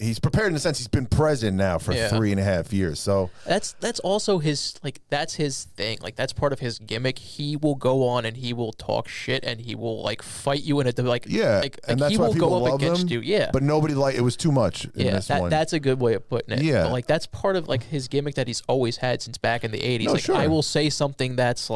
he's prepared in the sense he's been president now for 3.5 years. So that's also his, that's his thing. Like, that's part of his gimmick. He will go on and he will talk shit and he will fight you in a and that's he why will people go up love against him. you. Yeah. But nobody it was too much in this one. That's a good way of putting it. Yeah. But that's part of his gimmick that he's always had since back in the 80s. No, sure. I will say something that's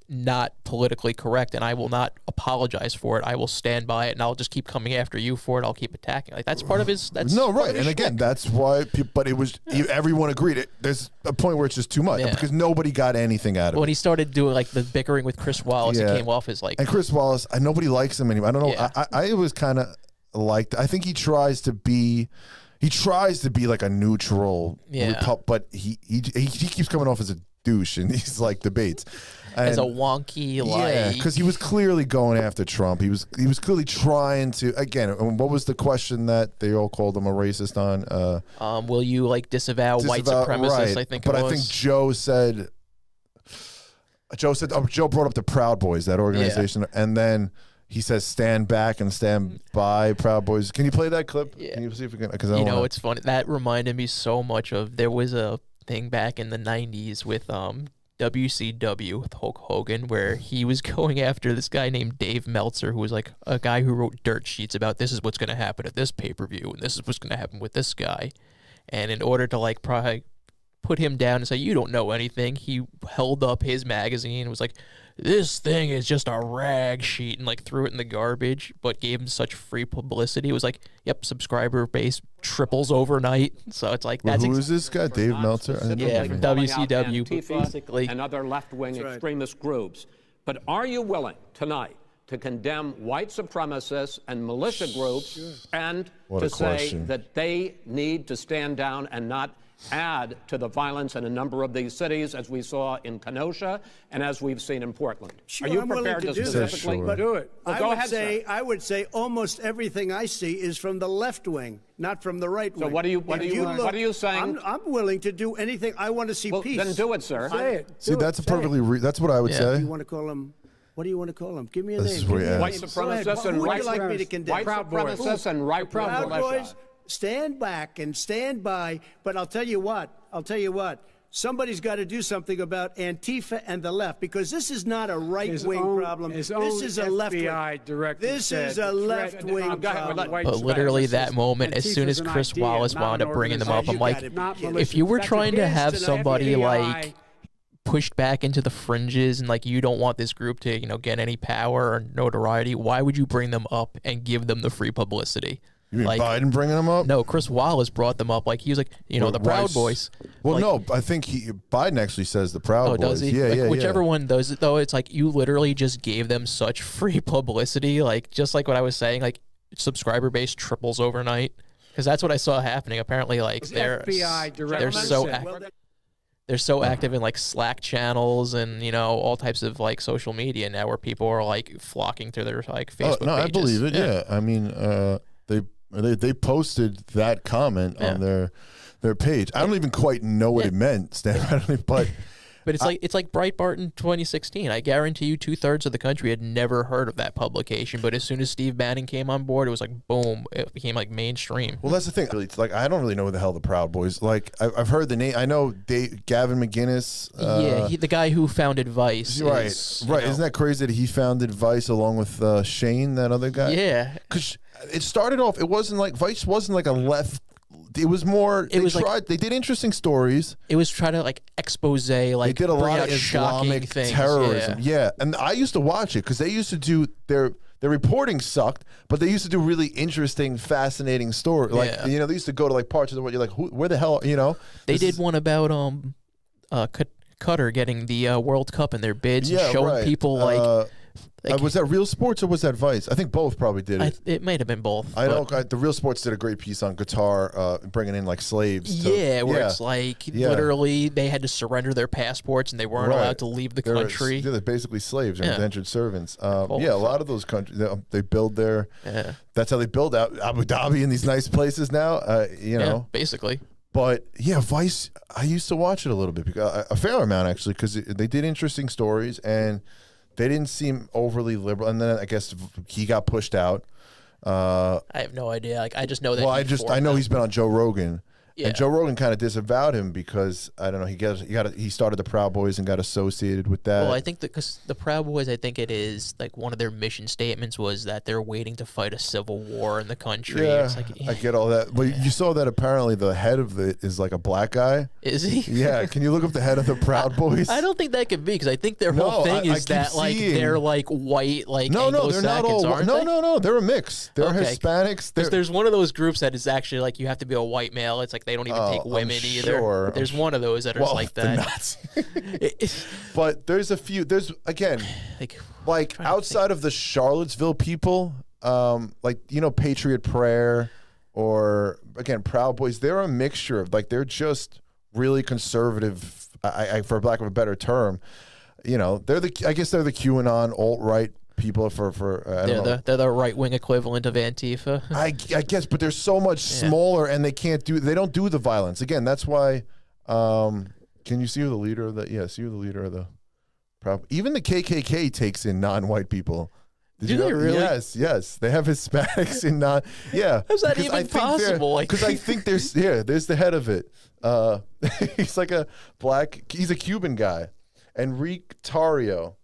not politically correct and I will not apologize for it. I will stand by it and I'll just keep coming after you for it. I'll keep attacking. That's part of his. That's right. And again, that's why people. But it was everyone agreed. There's a point where it's just too much because nobody got anything out of it. When he started doing the bickering with Chris Wallace, it came off as And Chris Wallace, nobody likes him anymore. I don't know. Yeah. I was kind of I think he tries to be like a neutral, but he keeps coming off as a douche in these like debates. As a And- wonky, yeah, like, because he was clearly going after Trump. He was clearly trying to, again, what was the question that they all called him a racist on? will you like disavow white Disavow- supremacists? right. I think But it I was. think Joe said, Joe brought up the Proud Boys, that organization, and then he says stand back and stand by Proud Boys. Can you play that clip? Yeah. Can you see if we can? Because You know, it's funny. That reminded me so much of, there was a thing back in the 90s with WCW with Hulk Hogan, where he was going after this guy named Dave Meltzer, who was like a guy who wrote dirt sheets about this is what's going to happen at this pay-per-view and this is what's going to happen with this guy. And in order to like probably put him down and say you don't know anything, he held up his magazine and was like, this thing is just a rag sheet, and like threw it in the garbage, but gave him such free publicity. It was like, yep, subscriber base triples overnight. So it's like, that's who is this guy? Dave Meltzer? I didn't know yeah, his from name. WCW, but Antifa basically. and other left-wing extremist groups. But are you willing tonight to condemn white supremacists and militia groups and What to a say question. that they need to stand down and not add to the violence in a number of these cities, as we saw in Kenosha and as we've seen in Portland? Sure, are you I'm willing prepared to to do that. specifically Sure. do it? Well, I go would ahead, say, sir. I would say almost everything I see is from the left wing, not from the right wing. what are you saying? I'm willing to do anything. I want to see Well, peace. then do it, sir. Say it. See, Do it. that's a Say it. perfectly, that's what I would Yeah. say. You want to call him? What do you want to call him? Give me a This is name. where Give me you a ask. White name. Go supremacists ahead. and Who would white you like me to condemn? white supremacists and right-wing Proud militia. Boys, stand back and stand by. But I'll tell you what. Somebody's got to do something about Antifa and the left, because this is not a right-wing problem. This is a left-wing. This is a left-wing problem. But literally that moment, as soon as Chris Wallace wound up bringing them up, I'm like, if you were trying to have somebody like pushed back into the fringes and like you don't want this group to, you know, get any power or notoriety, why would you bring them up and give them the free publicity? You mean Like, Biden bringing them up? No, Chris Wallace brought them up. Like, he was like, you know, Well, the Proud Rice- Boys. Well, Like, no, I think Biden actually says the Proud Oh, Boys. does he? Yeah, Like, yeah, whichever yeah. one does it, though, it's like you literally just gave them such free publicity. Like, just like what I was saying, like, subscriber base triples overnight. Because that's what I saw happening. Apparently, like, they're so active in like Slack channels and, you know, all types of like social media now, where people are like flocking to their like Facebook No, pages. I believe it. Yeah, I mean, they posted that comment on their page. I don't even quite know what it meant, Stan. I don't even, but it's like Breitbart in 2016. I guarantee you 2/3 of the country had never heard of that publication, but as soon as Steve Bannon came on board, it was like boom, it became like mainstream. well, that's the thing. It's like I don't really know who the hell the Proud Boys. Like I've heard the name. I know Gavin McInnes. Yeah, the guy who founded Vice. Right, is, right. you know- Isn't that crazy that he founded Vice along with Shane, that other guy? Yeah. Because it started off. It wasn't like Vice wasn't like a left. It was more. They was like- tried. They did interesting stories. It was trying to like expose, They like did a bring lot out of shocking Islamic things. terrorism. Yeah. Yeah, and I used to watch it because they used to do their reporting sucked, but they used to do really interesting, fascinating stories. Like Yeah. you know, they used to go to like parts of the world. You're like, where the hell? You know, They this did is- one about Qatar getting the World Cup in their bids and showing right. people like was that Real Sports or was that Vice? I think both probably did it. it might have been both. I know but- the Real Sports did a great piece on Qatar, bringing in like slaves. To, Yeah, where it's like literally they had to surrender their passports and they weren't allowed to leave the country. They're basically slaves or Yeah. indentured servants. Holy Yeah, a fuck. lot of those countries they build their. Yeah. That's how they build out Abu Dhabi and these nice places now. You Yeah, know, basically. but yeah, Vice. I used to watch it a little bit, because a fair amount actually, because they did interesting stories and they didn't seem overly liberal. And then I guess he got pushed out. I have no idea. Like I just know that. Well, he I formed know them. he's been on Joe Rogan. Yeah. And Joe Rogan kind of disavowed him because I don't know. He started the Proud Boys and got associated with that. Well, I think that because the Proud Boys, I think it is like one of their mission statements was that they're waiting to fight a civil war in the country. yeah, It's like, I get all that. But you saw that apparently the head of it is like a black guy. is he? Yeah, can you look up the head of the Proud Boys? I don't think that could be because I think their whole No, thing I is keep that like seeing- they're like white, like No, they're not all. Anglo-Saxons, aren't they? No, they're a mix. They're Okay. Hispanics. Because there's one of those groups that is actually like you have to be a white male. It's like they don't even take I'm women either. sure. There's one of those that are well, like the that. Nazis. But there's a few. There's again, like to outside of the Charlottesville people, like you know, Patriot Prayer, or again, Proud Boys. They're a mixture of like they're just really conservative for lack of a better term, you know, I guess they're the QAnon alt-right people for I don't know. They're the right-wing equivalent of Antifa. I guess, but they're so much smaller, and they don't do the violence. Again, that's why. Can you see who the leader of the? Yeah, see who the leader of the. Even the KKK takes in non-white people. Do they really? Yes. They have Hispanics in non. Yeah. How's that even possible? Because I think there's the head of it. He's like he's a Cuban guy, Enrique Tarrio.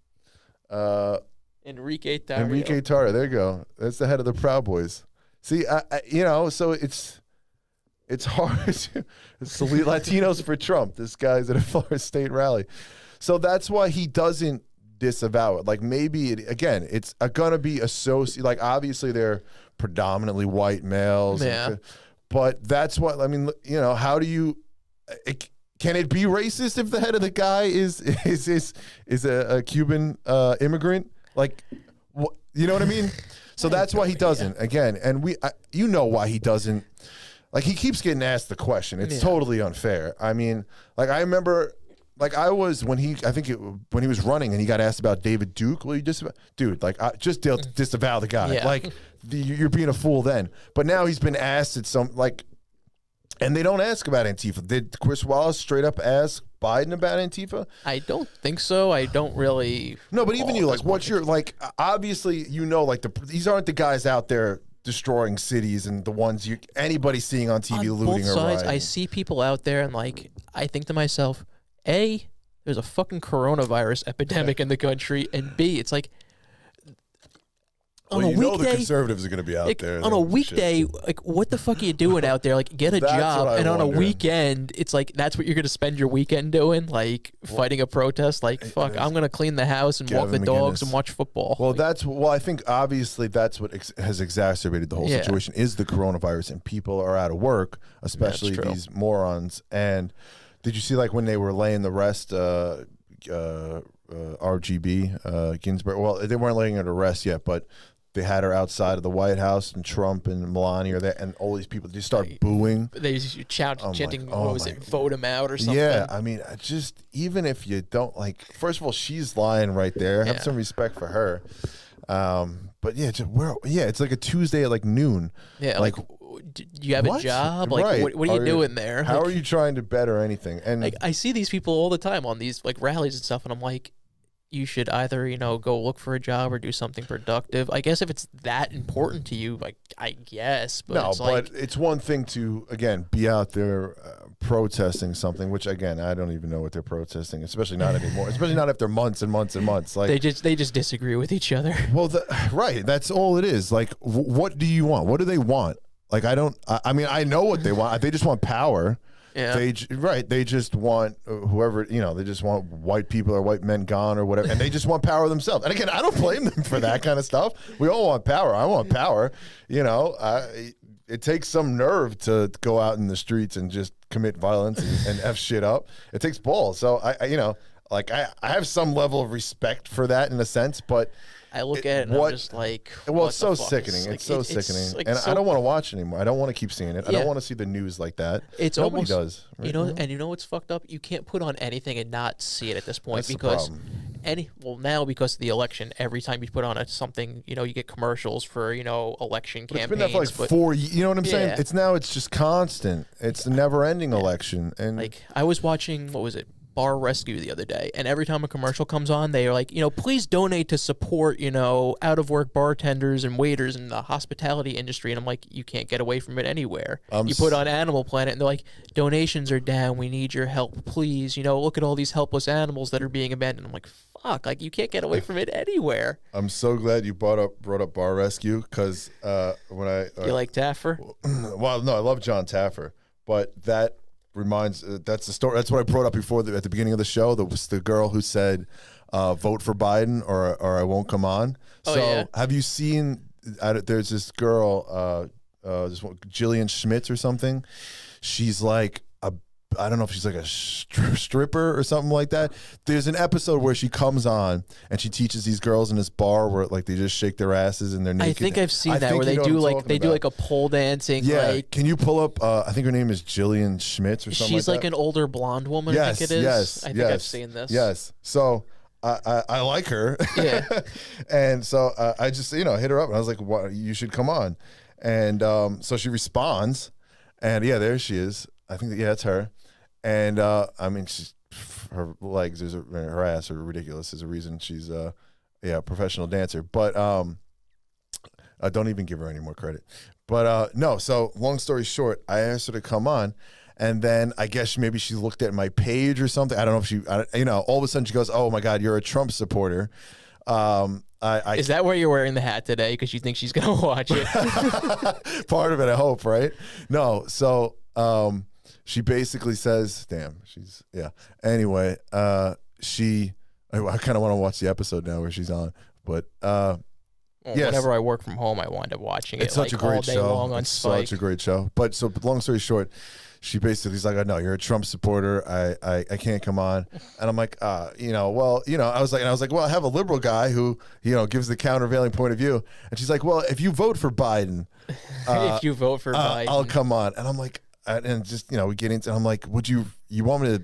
Enrique Tarrio. There you go. That's the head of the Proud Boys. See, so it's hard. It's the Latinos for Trump. This guy's at a Florida State rally. So that's why he doesn't disavow it. Like maybe it's gonna be associated. Like obviously they're predominantly white males. Yeah. But that's what I mean. You know, how do you? Can it be racist if the head of the guy is a Cuban immigrant? Like, you know what I mean? So that's why he doesn't. Again, and you know why he doesn't. Like he keeps getting asked the question. It's totally unfair. I mean, like I remember. Like I was when he was running and he got asked about David Duke. Well, disavow the guy. Yeah. Like you're being a fool then. But now he's been asked at and they don't ask about Antifa. Did Chris Wallace straight up ask Biden about Antifa? I don't think so. I don't really. No, but even you, like, what's your obviously these aren't the guys out there destroying cities and the ones anybody seeing on TV on looting both or sides, rioting. I see people out there and like I think to myself, A, there's a fucking coronavirus epidemic in the country, and B, it's like on a weekday, the conservatives are going to be out there on a weekday. Like, what the fuck are you doing out there? Like, get a job, and on a weekend, it's like that's what you're going to spend your weekend doing, like fighting a protest. Like, fuck, I'm going to clean the house and walk the dogs and watch football. Well, I think obviously that's what has exacerbated the whole situation is the coronavirus, and people are out of work, especially these morons. And did you see like when they were laying the rest? RGB Ginsburg. Well, they weren't laying her to rest yet, but they had her outside of the White House, and Trump and Melania are there, and all these people just start booing. They chanting, vote him out or something. Yeah, I mean, just even if you don't like, first of all, she's lying right there. Have some respect for her. But yeah, it's like a Tuesday at like noon. Yeah, like do you have a job? Like, what are you doing there? How are you trying to better anything? And like, I see these people all the time on these like rallies and stuff, and I'm like, you should either, go look for a job or do something productive. I guess if it's that important to you, like, I guess. But it's one thing to, again, be out there protesting something, which, again, I don't even know what they're protesting, especially not anymore, especially not after months and months and months. Like they just disagree with each other. Well, right. That's all it is. Like, what do you want? What do they want? Like, I know what they want. They just want power. Yeah. They just want whoever, they just want white people or white men gone or whatever. And they just want power themselves. And again, I don't blame them for that kind of stuff. We all want power. I want power. It takes some nerve to go out in the streets and just commit violence and F shit up. It takes balls. So I have some level of respect for that in a sense, but I look at it and I'm just like, it's so sickening. It's so sickening. Like, and I don't want to watch it anymore. I don't want to keep seeing it. I don't want to see the news like that. Nobody does. Right? And you know what's fucked up? You can't put on anything and not see it at this point. That's because the problem. Now because of the election, every time you put on something, you get commercials for, election campaigns. It's been that for like 4 years. You know what I'm saying? It's just constant. It's a never-ending election. And like, I was watching, what was it? Bar Rescue the other day, and every time a commercial comes on, they are like, please donate to support, out of work bartenders and waiters in the hospitality industry. And I'm like, you can't get away from it anywhere. You put on Animal Planet, and they're like, donations are down. We need your help, please. Look at all these helpless animals that are being abandoned. I'm like, fuck, like you can't get away from it anywhere. I'm so glad you brought up Bar Rescue because when you like Taffer? Well, no, I love John Taffer, but that reminds that's the story. That's what I brought up before at the beginning of the show. That was the girl who said, "Vote for Biden or I won't come on." Have you seen? There's this girl, Jillian Schmitz or something. She's like I don't know if she's like a stripper or something like that. There's an episode where she comes on and she teaches these girls in this bar where like they just shake their asses and they're naked. I think I've seen that where they do like a pole dancing. Yeah, like, can you pull up? I think her name is Jillian Schmitz or something. She's like that. an older blonde woman. Yes, I think it is. yes, I think I've seen this. Yes, so. I like her. Yeah. And so I just, hit her up and I was like, "What? You should come on." And so she responds and yeah, there she is. I think that's her. And I mean, her legs, her ass are ridiculous. There's a reason she's a professional dancer. But don't even give her any more credit. But no, so long story short, I asked her to come on. And then I guess maybe she looked at my page or something. I don't know if she, all of a sudden she goes, "Oh my God, you're a Trump supporter." Is that why you're wearing the hat today? Because you think she's going to watch it? Part of it, I hope, right? No. So she basically says, damn, Anyway, I kind of want to watch the episode now where she's on. But yes. Whenever I work from home, I wind up watching it. It's such a great all day show. long on it's Spike. Such a great show. But so long story short, she basically is like, "Oh, no, you're a Trump supporter. I can't come on." And I'm like, I was like, well, I have a liberal guy who, gives the countervailing point of view. And she's like, "Well, if you vote for Biden, if you vote for Biden, I'll come on." And I'm like, and just, we get into, I'm like, "Would you want me to,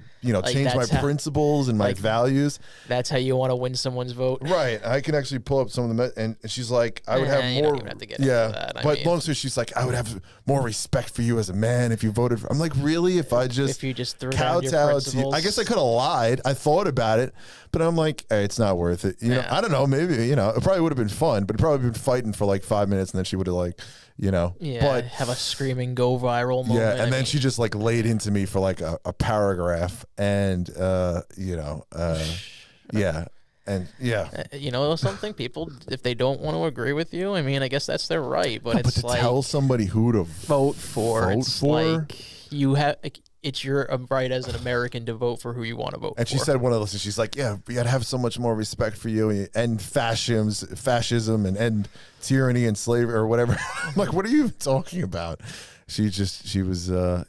change my principles and my values?" That's how you want to win someone's vote. Right. I can actually pull up some of them. And she's like, "I would have more." You don't even have to get into that. But long story, she's like, "I would have more respect for you as a man if you voted for." I'm like, really? If you just threw down your principles? I guess I could have lied. I thought about it, but I'm like, hey, it's not worth it. You know, I don't know. Maybe, it probably would have been fun, but it probably been fighting for like 5 minutes, and then she would have but have a screing go viral moment. Yeah, and then she just like laid into me for like a paragraph, and something, people, if they don't want to agree with you, I mean, I guess that's their right, but it's to like, tell somebody who to vote for. Like you have. It's your right as an American to vote for who you want to vote for. And she said one of those, she's like, "Yeah, we got to have so much more respect for you and end fascism and end tyranny and slavery or whatever." I'm like, "What are you talking about?" She was, but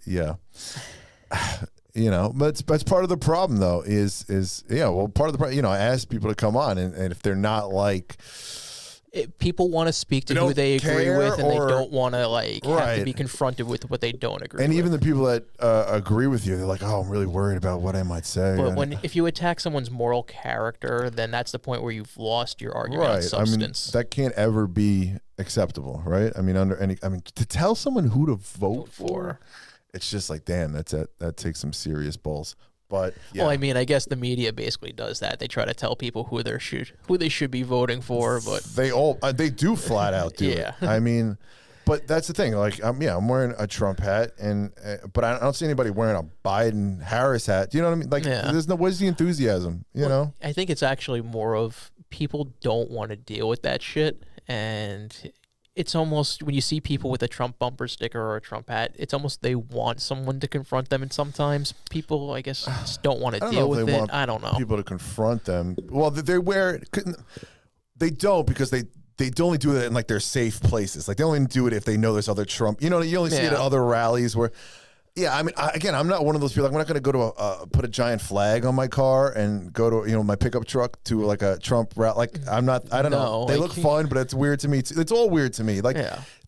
that's part of the problem though is part of the problem, I asked people to come on and if they're not like, people want to speak to who they agree with, and they don't want to have to be confronted with what they don't agree with. And even the people that agree with you, they're like, "Oh, I'm really worried about what I might say." But if you attack someone's moral character, then that's the point where you've lost your argument on substance. I mean, that can't ever be acceptable, right? I mean, to tell someone who to vote for, it's just like, damn, that takes some serious balls. But well, I mean, I guess the media basically does that. They try to tell people who they should be voting for, but they do flat out do it. I mean, but that's the thing. Like, I'm wearing a Trump hat, but I don't see anybody wearing a Biden-Harris hat. Do you know what I mean? Like, where's the enthusiasm? You know? I think it's actually more of people don't want to deal with that shit, and it's almost, when you see people with a Trump bumper sticker or a Trump hat, it's almost they want someone to confront them, and sometimes people, I guess, just don't want to deal with it. I don't know. People to confront them. Well, they don't, because they only do it in like their safe places. Like, they only do it if they know there's other Trump. You only see it at other rallies where. Yeah, I mean, I'm not one of those people. Like, I'm not going to go to put a giant flag on my car and go to my pickup truck to like a Trump rally. Like, I'm not. I don't know. They look fun, but it's weird to me. It's all weird to me. Like,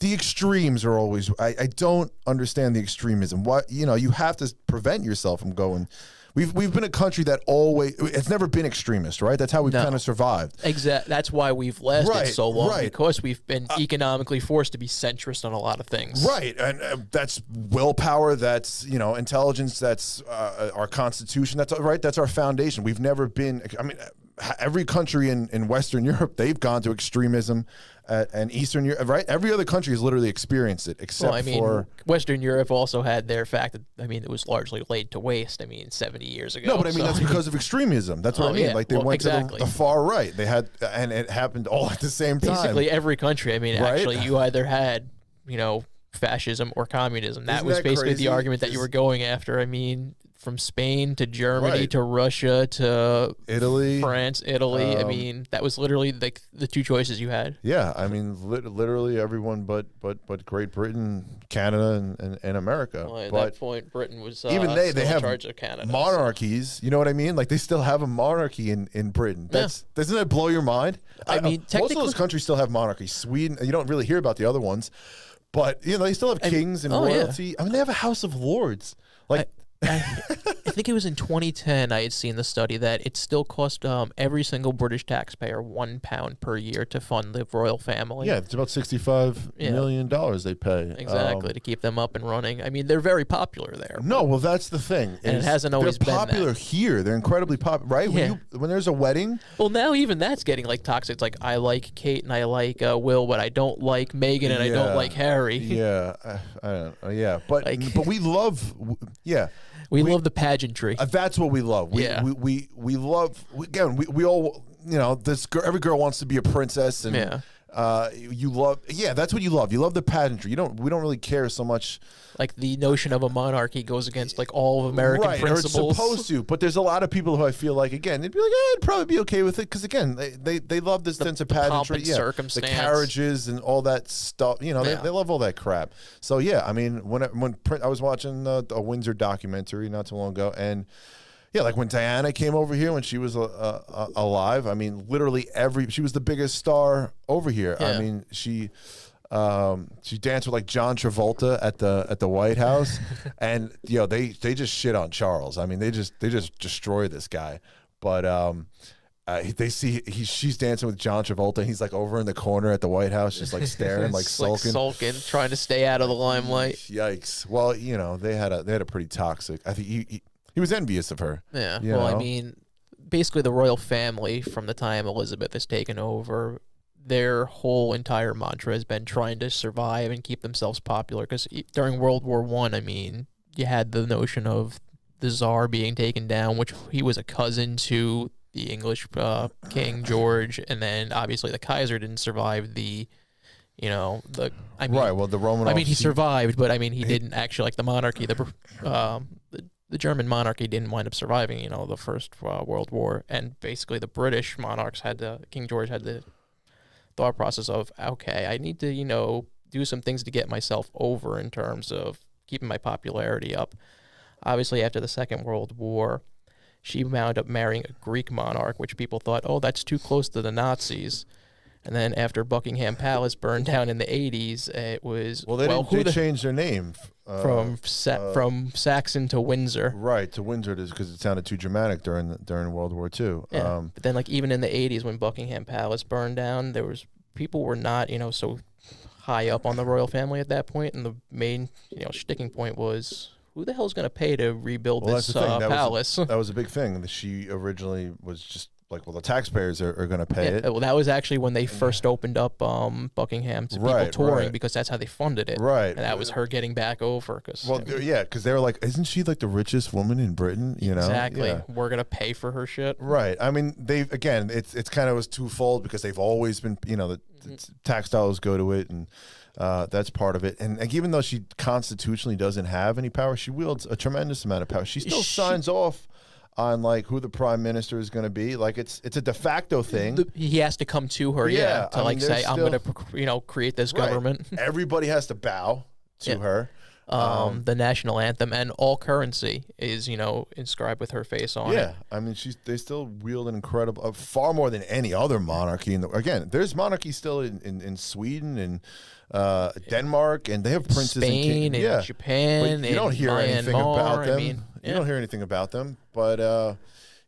the extremes are always. I don't understand the extremism. What you have to prevent yourself from going. We've been a country that it's never been extremist, right? That's how we've kind of survived. Exactly. That's why we've lasted so long, because we've been economically forced to be centrist on a lot of things. Right, and that's willpower. That's intelligence. That's our Constitution. That's right. That's our foundation. We've never been. I mean, every country in Western Europe, they've gone to extremism. And Eastern Europe, right? Every other country has literally experienced it, except for Western Europe also had their fact that it was largely laid to waste. 70 years ago. No, but that's because of extremism. That's what I mean. Like, they went to the far right. They had, and it happened all at the same time. Basically, every country. Actually, you either had fascism or communism. That was basically the argument that you were going after. from Spain to Germany Right. to Russia to Italy. France, Italy. I mean, that was literally like the two choices you had. Yeah, I mean, literally everyone but Great Britain, Canada, and America. Well, at but that point, Britain was even they still in have charge of Canada. monarchies. You know what I mean? Like they still have a monarchy in Britain. Doesn't that blow your mind? I mean, most of those technically- countries still have monarchies. Sweden, you don't really hear about the other ones, but you know they still have kings and royalty. I mean, they have a House of Lords. Like I think it was in 2010 I had seen the study that it still cost every single British taxpayer £1 per year to fund the royal family. yeah, it's about $65 million they pay. Exactly, to keep them up and running. I mean, they're very popular there. No, well, that's the thing. And it is hasn't always they're been that. popular here. They're incredibly popular, right? Yeah. When there's a wedding, Well, now even that's getting like toxic. It's like I like Kate and I like Will, but I don't like Meghan and I don't like Harry. Yeah, I don't know. Yeah, but we love. Yeah, we love the pageantry. that's what we love. We love. We all, you know, every girl wants to be a princess, and you love. Yeah, that's what you love. You love the pageantry. We don't really care so much. Like the notion of a monarchy goes against like all of American right, principles. Or it's supposed to, but there's a lot of people who I feel like, again, they'd be like, I'd probably be okay with it because again, they love this sense of pageantry, pomp and circumstance. the carriages and all that stuff. You know, they love all that crap. So yeah, I mean, when I was watching a Windsor documentary not too long ago, and yeah, like when Diana came over here when she was alive, I mean, literally she was the biggest star over here. Yeah. I mean, she danced with like John Travolta at the White House, and you know they just shit on Charles. I mean they just destroy this guy. But she's dancing with John Travolta. And he's like over in the corner at the White House, just like staring, like sulking, trying to stay out of the limelight. Yikes! Well, you know they had a pretty toxic. I think he was envious of her. Yeah. You Well, know? I mean, basically the royal family from the time Elizabeth has taken over, their whole entire mantra has been trying to survive and keep themselves popular. Because during World War I mean, you had the notion of the Tsar being taken down, which he was a cousin to the English King George, and then obviously the Kaiser didn't survive the, you know, the. I mean, right. Well, the Romanov. I mean, he survived, but I mean, he didn't actually like the monarchy. The German monarchy didn't wind up surviving, you know, the First World War, and basically the British monarchs King George had the thought process of, okay, I need to, you know, do some things to get myself over in terms of keeping my popularity up. Obviously, after the Second World War, she wound up marrying a Greek monarch, which people thought, oh, that's too close to the Nazis. And then after Buckingham Palace burned down in the 80s, it was... Well, they changed their name. From Saxon to Windsor. Right, to Windsor because it sounded too dramatic during World War II. Yeah. But then, like, even in the 80s when Buckingham Palace burned down, people were not, you know, so high up on the royal family at that point, and the main, you know, sticking point was, who the hell's going to pay to rebuild this palace? That was a big thing. She originally was just like, well, the taxpayers are going to pay it. Well, that was actually when they first opened up Buckingham to people touring, because that's how they funded it. Right. And that was her getting back over. Because they were like, isn't she like the richest woman in Britain? You know, exactly. Yeah. We're going to pay for her shit. Right. I mean, it's kind of was twofold because they've always been, you know, the tax dollars go to it, and that's part of it. And even though she constitutionally doesn't have any power, she wields a tremendous amount of power. She still signs off on like who the prime minister is going to be. Like it's a de facto thing. He has to come to her, to say, I'm going to, you know, create this government. Everybody has to bow to her. The national anthem and all currency is, you know, inscribed with her face on it. Yeah, I mean, they still wield an incredible, far more than any other monarchy. Again, there's monarchy still in Sweden and Denmark, and they have princes Spain and Japan. But you don't hear anything about them. You don't hear anything about them, but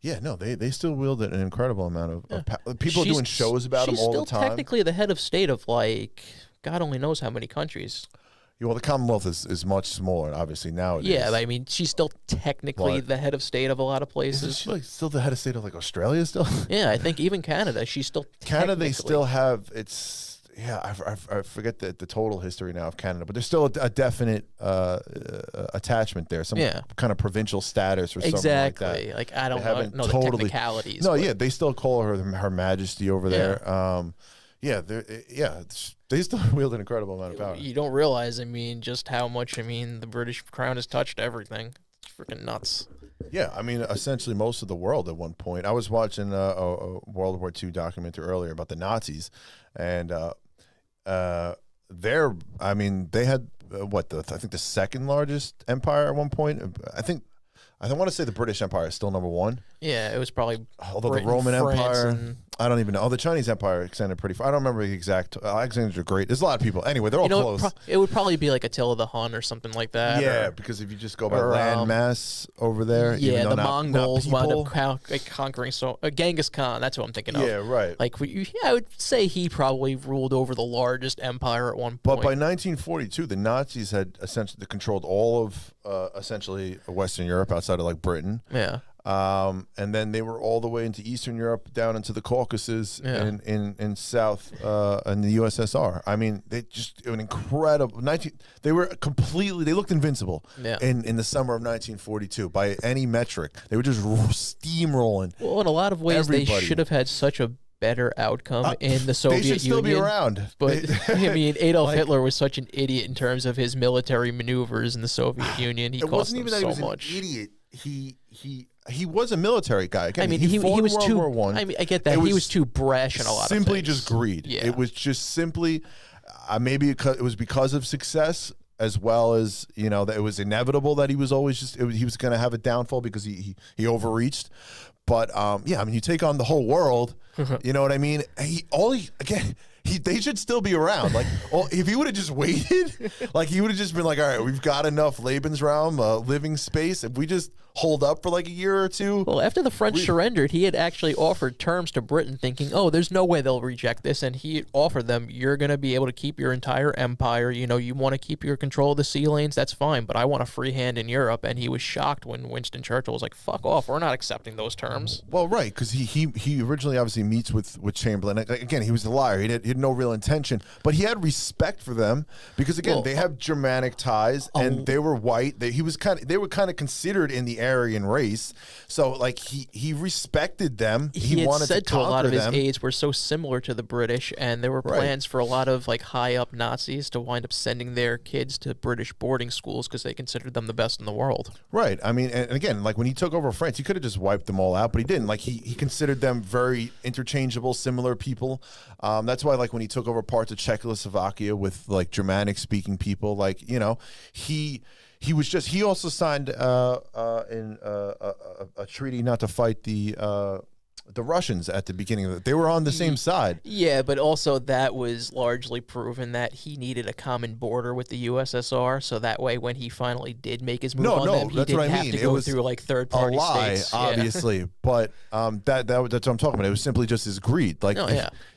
they still wield an incredible amount of power. People are doing shows about them all the time. She's still technically the head of state of like God only knows how many countries. Well, the Commonwealth is much smaller, obviously, nowadays. Yeah, I mean, she's still technically the head of state of a lot of places. Is she like still the head of state of like Australia still? Yeah, I think even Canada, she's still Canada, they still have, I forget the total history now of Canada, but there's still a definite attachment there, some kind of provincial status or something like that. Exactly. Like, I don't know the technicalities. No, yeah, they still call her Majesty over there. They still wield an incredible amount of power. You don't realize, I mean, just how much, I mean, the British crown has touched everything. It's freaking nuts. Yeah, I mean, essentially most of the world at one point. I was watching a World War II documentary earlier about the Nazis, and I mean, they had I think the second largest empire at one point. I want to say the British Empire is still number one. Yeah, it was probably. Although Britain, the Roman France, Empire, and I don't even know. Oh, the Chinese Empire extended pretty far. I don't remember the exact. Alexander's great. There's a lot of people. Anyway, they're all close. It would probably be like Attila the Hun or something like that. Yeah, because if you just go by land mass over there, yeah, even the though Mongols not wound people, up conquering. So Genghis Khan, that's what I'm thinking of. Yeah, right. Like, I would say he probably ruled over the largest empire at one point. But by 1942, the Nazis had essentially controlled all of essentially Western Europe outside of like Britain. Yeah. And then they were all the way into Eastern Europe, down into the Caucasus, and in South in the USSR. I mean, they just an incredible. They were completely. They looked invincible. Yeah. In the summer of 1942, by any metric, they were just steamrolling. Well, in a lot of ways, they should have had such a better outcome in the Soviet Union. They should still be around. But I mean, Adolf Hitler was such an idiot in terms of his military maneuvers in the Soviet Union. He cost them so much. An idiot. He was a military guy. Again, I mean, he was World too. War One. I mean, I get that he was too brash in a lot of things. Simply just greed. Yeah. It was just simply maybe it was because of success, as well as that it was inevitable that he was always he was going to have a downfall because he overreached. But yeah, I mean, you take on the whole world. You know what I mean? They should still be around. Like, if he would have just waited, like he would have just been like, all right, we've got enough Lebensraum, living space. If we just hold up for like a year or two. Well, after the French surrendered, he had actually offered terms to Britain, thinking, oh, there's no way they'll reject this. And he offered them, you're going to be able to keep your entire empire. You want to keep your control of the sea lanes, that's fine. But I want a free hand in Europe. And he was shocked when Winston Churchill was like, fuck off, we're not accepting those terms. Well, right, because he originally obviously meets with Chamberlain. Again, he was a liar. He had no real intention. But he had respect for them because, again, they have Germanic ties and they were white. They were kind of considered in the Aryan race. So, like, he respected them. He wanted said to conquer a lot of them. his aides were so similar to the British, and there were plans for a lot of like high-up Nazis to wind up sending their kids to British boarding schools because they considered them the best in the world. Right. I mean, and again, like when he took over France, he could have just wiped them all out, but he didn't. Like he considered them very interchangeable, similar people. That's why, like when he took over parts of Czechoslovakia with like Germanic-speaking people, like he also signed in a treaty not to fight the Russians at the beginning of it. They were on the same side. Yeah, but also that was largely proven that he needed a common border with the USSR, so that way when he finally did make his move on them, he didn't have to go through like third-party states. Obviously, but that's what I'm talking about. It was simply just his greed. Like,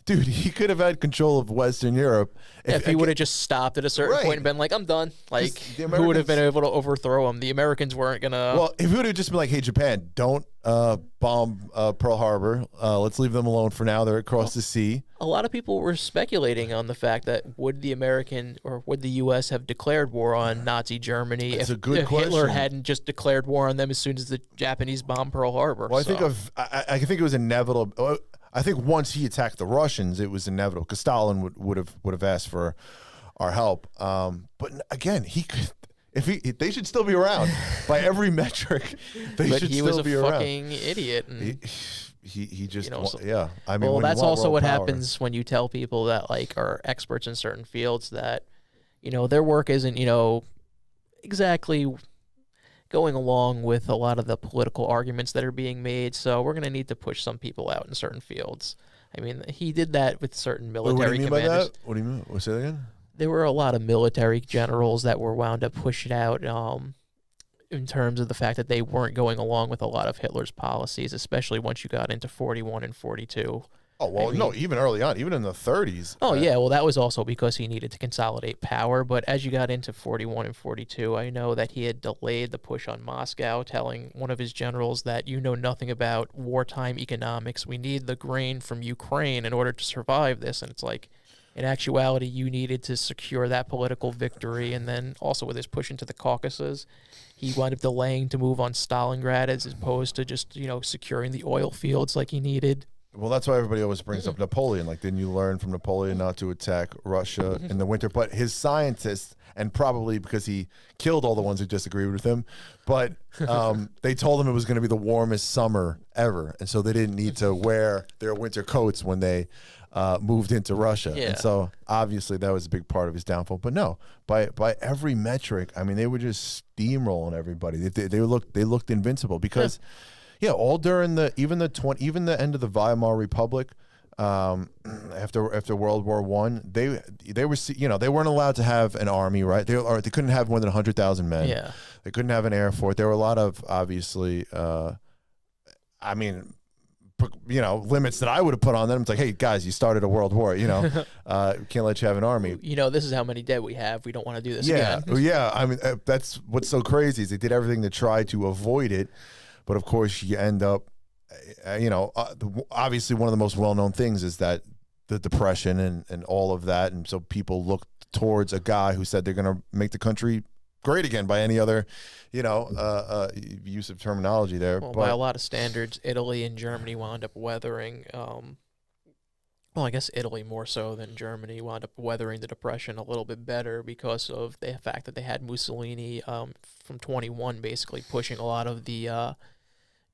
dude, he could have had control of Western Europe if he would have just stopped at a certain point and been like, I'm done. Like, who would have been able to overthrow him? The Americans weren't going to... Well, if he would have just been like, hey, Japan, don't bomb Pearl Harbor. Let's leave them alone for now. They're across the sea. A lot of people were speculating on the fact that would the U.S. have declared war on Nazi Germany if Hitler hadn't just declared war on them as soon as the Japanese bombed Pearl Harbor. Well, I think it was inevitable. I think once he attacked the Russians, it was inevitable because Stalin would have asked for our help. But again, they should still be around by every metric. But he was a fucking idiot. And he just I mean, well, that's also what happens when you tell people that like are experts in certain fields that their work isn't exactly going along with a lot of the political arguments that are being made. So we're going to need to push some people out in certain fields. I mean, he did that with certain military commanders. What do you mean by that? What do you mean? Say that again? There were a lot of military generals that were wound up pushed out in terms of the fact that they weren't going along with a lot of Hitler's policies, especially once you got into 41 and 42. Oh, well, no, even early on, even in the 30s. Oh, yeah, well, that was also because he needed to consolidate power. But as you got into 41 and 42, I know that he had delayed the push on Moscow, telling one of his generals that you know nothing about wartime economics. We need the grain from Ukraine in order to survive this. And it's like, in actuality, you needed to secure that political victory. And then also with his push into the Caucasus, he wound up delaying to move on Stalingrad as opposed to just, securing the oil fields like he needed. Well, that's why everybody always brings up Napoleon. Like, didn't you learn from Napoleon not to attack Russia in the winter? But his scientists, and probably because he killed all the ones who disagreed with him, but they told him it was going to be the warmest summer ever. And so they didn't need to wear their winter coats when they moved into Russia. Yeah. And so obviously that was a big part of his downfall. But no, by every metric, I mean, they were just steamrolling everybody. They looked invincible because... Yeah, all during even the end of the Weimar Republic, after World War I, they were, you know, they weren't allowed to have an army, right? They couldn't have more than 100,000 men. Yeah, they couldn't have an air force. There were a lot of obviously, I mean, you know, limits that I would have put on them. It's like, hey guys, you started a world war, you know, can't let you have an army. You know, this is how many dead we have. We don't want to do this again. Yeah, yeah. I mean, that's what's so crazy is they did everything to try to avoid it. But of course, you end up, you know, obviously one of the most well-known things is that the Depression and all of that. And so people look towards a guy who said they're going to make the country great again by any other, you know, use of terminology there. Well, by a lot of standards, Italy and Germany wound up weathering, well, I guess Italy more so than Germany wound up weathering the Depression a little bit better because of the fact that they had Mussolini from 21 basically pushing a lot of the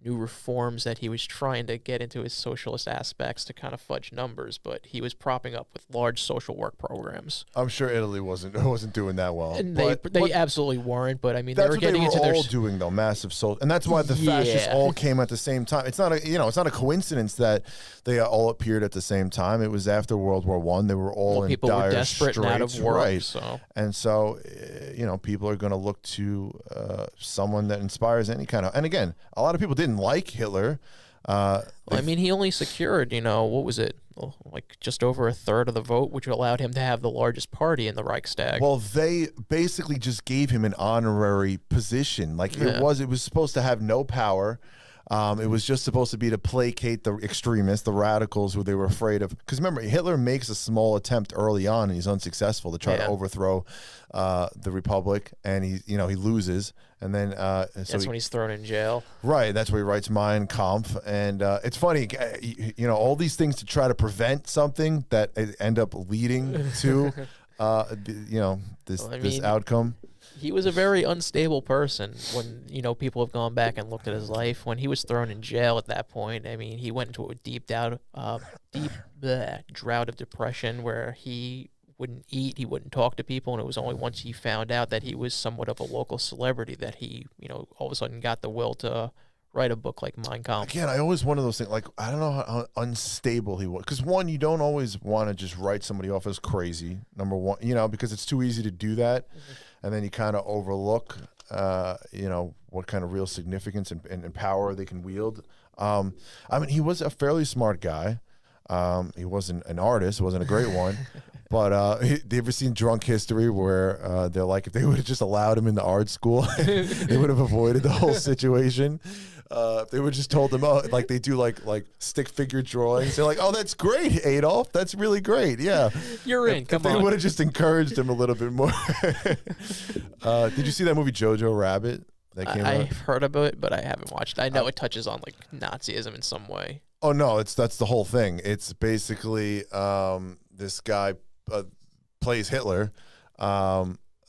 new reforms that he was trying to get into his socialist aspects to kind of fudge numbers, but he was propping up with large social work programs. I'm sure Italy wasn't doing that well. And they absolutely weren't, but I mean they were getting into all doing though, massive social, and that's why the fascists all came at the same time. It's not a coincidence that they all appeared at the same time. It was after World War I. They were all in people dire were desperate straits, and out of work, right? So. And so, you know, people are going to look to someone that inspires any kind of. And again, a lot of people didn't like Hitler. Well, I mean, he only secured, you know, what was it, like just over a third of the vote, which allowed him to have the largest party in the Reichstag. Well, they basically just gave him an honorary position. Like it was supposed to have no power. It was just supposed to be to placate the extremists, the radicals who they were afraid of. Because remember, Hitler makes a small attempt early on, and he's unsuccessful to try to overthrow the Republic, and he loses, and then that's when he's thrown in jail. Right, that's where he writes Mein Kampf, and it's funny, you know, all these things to try to prevent something that end up leading to, you know, this outcome. He was a very unstable person when, you know, people have gone back and looked at his life. When he was thrown in jail at that point, I mean, he went into a deep drought of depression where he wouldn't eat, he wouldn't talk to people, and it was only once he found out that he was somewhat of a local celebrity that he, you know, all of a sudden got the will to write a book like Mein Kampf. Again, I always wonder those things, like, I don't know how unstable he was. Because, one, you don't always want to just write somebody off as crazy, number one, you know, because it's too easy to do that. And then you kind of overlook, you know, what kind of real significance and power they can wield. I mean, he was a fairly smart guy. He wasn't an artist, wasn't a great one. But they ever seen Drunk History where they're like, if they would have just allowed him in the art school, they would have avoided the whole situation. If they would have just told them, oh, like they do like stick figure drawings. They're like, oh, that's great, Adolf. That's really great. Yeah. You're in. Come on. They would have just encouraged him a little bit more. Did you see that movie Jojo Rabbit? That came out? I've heard about it, but I haven't watched it. I know it touches on like Nazism in some way. Oh, no, that's the whole thing. It's basically this guy plays Hitler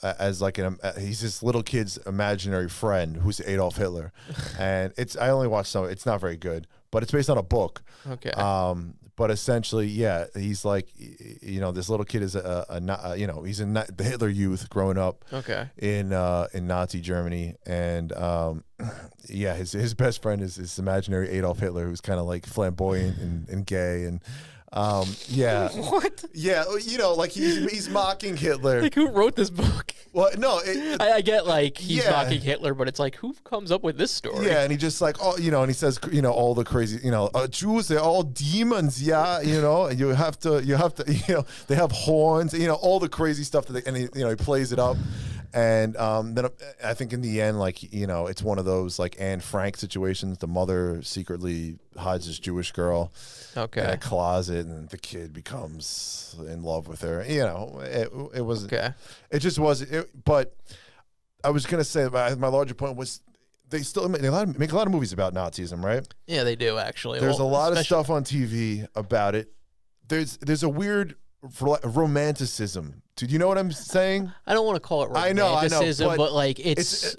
as like he's this little kid's imaginary friend who's Adolf Hitler, and I only watched some. It's not very good, but it's based on a book. Okay. But essentially, yeah, he's like, you know, this little kid is you know, he's in the Hitler Youth growing up. Okay. In Nazi Germany, and yeah, his best friend is this imaginary Adolf Hitler who's kind of like flamboyant and gay and. Yeah. What? Yeah, you know, like he's mocking Hitler. Like, who wrote this book? Well, no, I get like he's mocking Hitler, but it's like, who comes up with this story? Yeah, and he just like, oh, you know, and he says, you know, all the crazy, you know, Jews, they're all demons, yeah, you know, you have to, you know, they have horns, you know, all the crazy stuff that and he, you know, he plays it up. And then I think in the end, like, you know, it's one of those like Anne Frank situations. The mother secretly hides this Jewish girl in a closet, and the kid becomes in love with her. You know, it was it just was. But I was gonna say my larger point was they still make a lot of movies about Nazism, right? Yeah, they do actually. There's a lot of stuff on TV about it. There's a weird romanticism. Do you know what I'm saying? I don't want to call it romanticism, I know, but like it's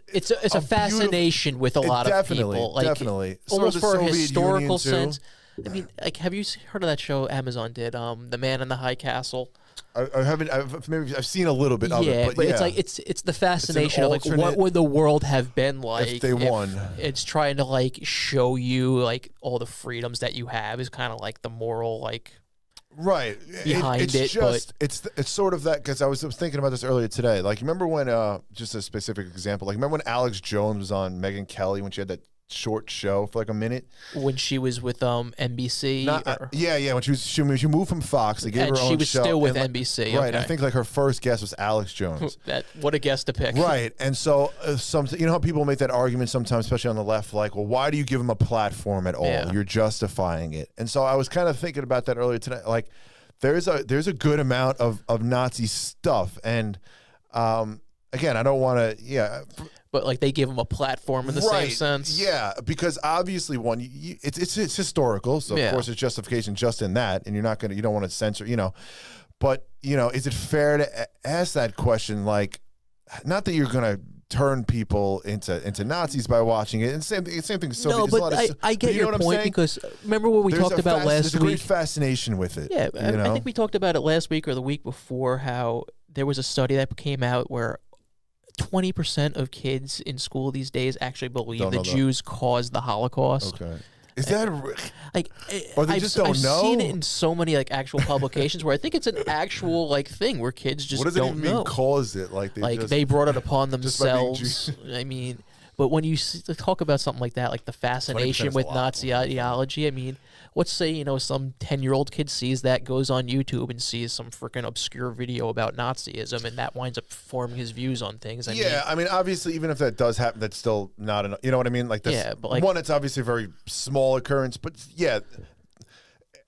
a fascination with a lot of people. Like, definitely. Almost for a Soviet historical Union, too. sense. I mean, like, have you heard of that show Amazon did? The Man in the High Castle. I haven't. I've seen a little bit of it, but it's like it's the fascination of like what would the world have been like if they won. It's trying to like show you like all the freedoms that you have is kind of like the moral like right behind it's just but it's sort of that because I was thinking about this earlier today. Like, remember when just a specific example. Like, remember when Alex Jones was on Megyn Kelly when she had that short show for like a minute when she was with NBC. When she moved from Fox, they gave her own show. She was still with NBC, right? okay. I think like her first guest was Alex Jones. What a guest to pick, right? And so you know how people make that argument sometimes, especially on the left, like, well, why do you give them a platform at all? Yeah. You're justifying it. And so I was kind of thinking about that earlier today. Like, there's a good amount of Nazi stuff, and again, I don't want to, but like they give them a platform in the same sense. Yeah, because obviously it's historical, so of course there's justification just in that, and you don't want to censor, but is it fair to ask that question? Like, not that you're gonna turn people into Nazis by watching it, and same thing. No, but I get your point because remember what we talked about last week. There's a great fascination with it. Yeah, I think we talked about it last week or the week before. How there was a study that came out where 20% of kids in school these days actually believe the Jews caused the Holocaust. Okay. Is that like, or they just don't know? I've seen it in so many like actual publications where I think it's an actual like thing where kids just don't know. What does it even mean? Caused it they brought it upon themselves. I mean, but when you talk about something like that, like the fascination with Nazi ideology, I mean, let's say, some 10-year-old kid sees that, goes on YouTube and sees some freaking obscure video about Nazism, and that winds up forming his views on things. I mean, obviously, even if that does happen, that's still not enough. You know what I mean? Like, this, but like, one, it's obviously a very small occurrence, but yeah.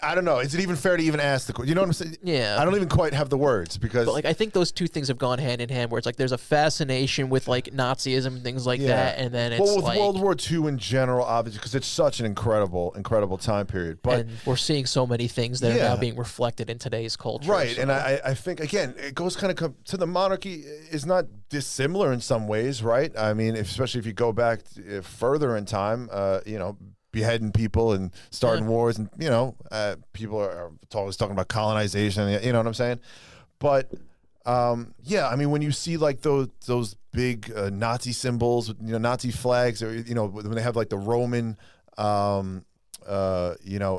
I don't know. Is it even fair to even ask the question? You know what I'm saying? Yeah. I don't even quite have the words because. But like, I think those two things have gone hand in hand. Where it's like there's a fascination with like Nazism and things like that, and then it's with like World War II in general, obviously, because it's such an incredible time period. But and we're seeing so many things that are now being reflected in today's culture. Right, and I think again, it goes kind of to the monarchy is not dissimilar in some ways, right? I mean, especially if you go back further in time, beheading people and starting wars, and people are always talking about colonization. You know what I'm saying? But I mean, when you see like those big Nazi symbols, Nazi flags, or when they have like the Roman,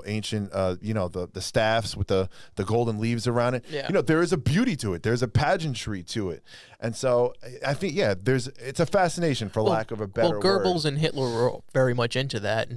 ancient, the staffs with the golden leaves around it. Yeah. There is a beauty to it. There's a pageantry to it, and so I think it's a fascination for lack of a better word. Well, Goebbels and Hitler were very much into that.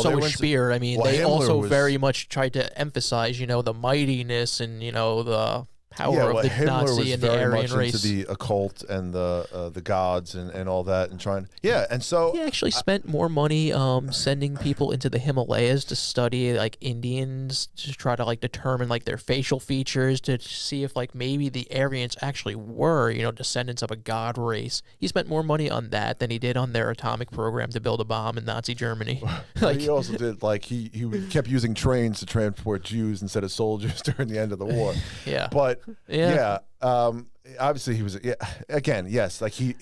So was Speer. I mean, they Himmler also very much tried to emphasize, the mightiness and the power of the Nazi and the Aryan race. Into the occult and the gods and all that, and trying. Yeah, and so he actually spent more money sending people into the Himalayas to study like Indians, to try to like determine like their facial features, to see if like maybe the Aryans actually were descendants of a god race. He spent more money on that than he did on their atomic program to build a bomb in Nazi Germany. He also did he kept using trains to transport Jews instead of soldiers during the end of the war. Yeah, but. Obviously he was again, yes, like he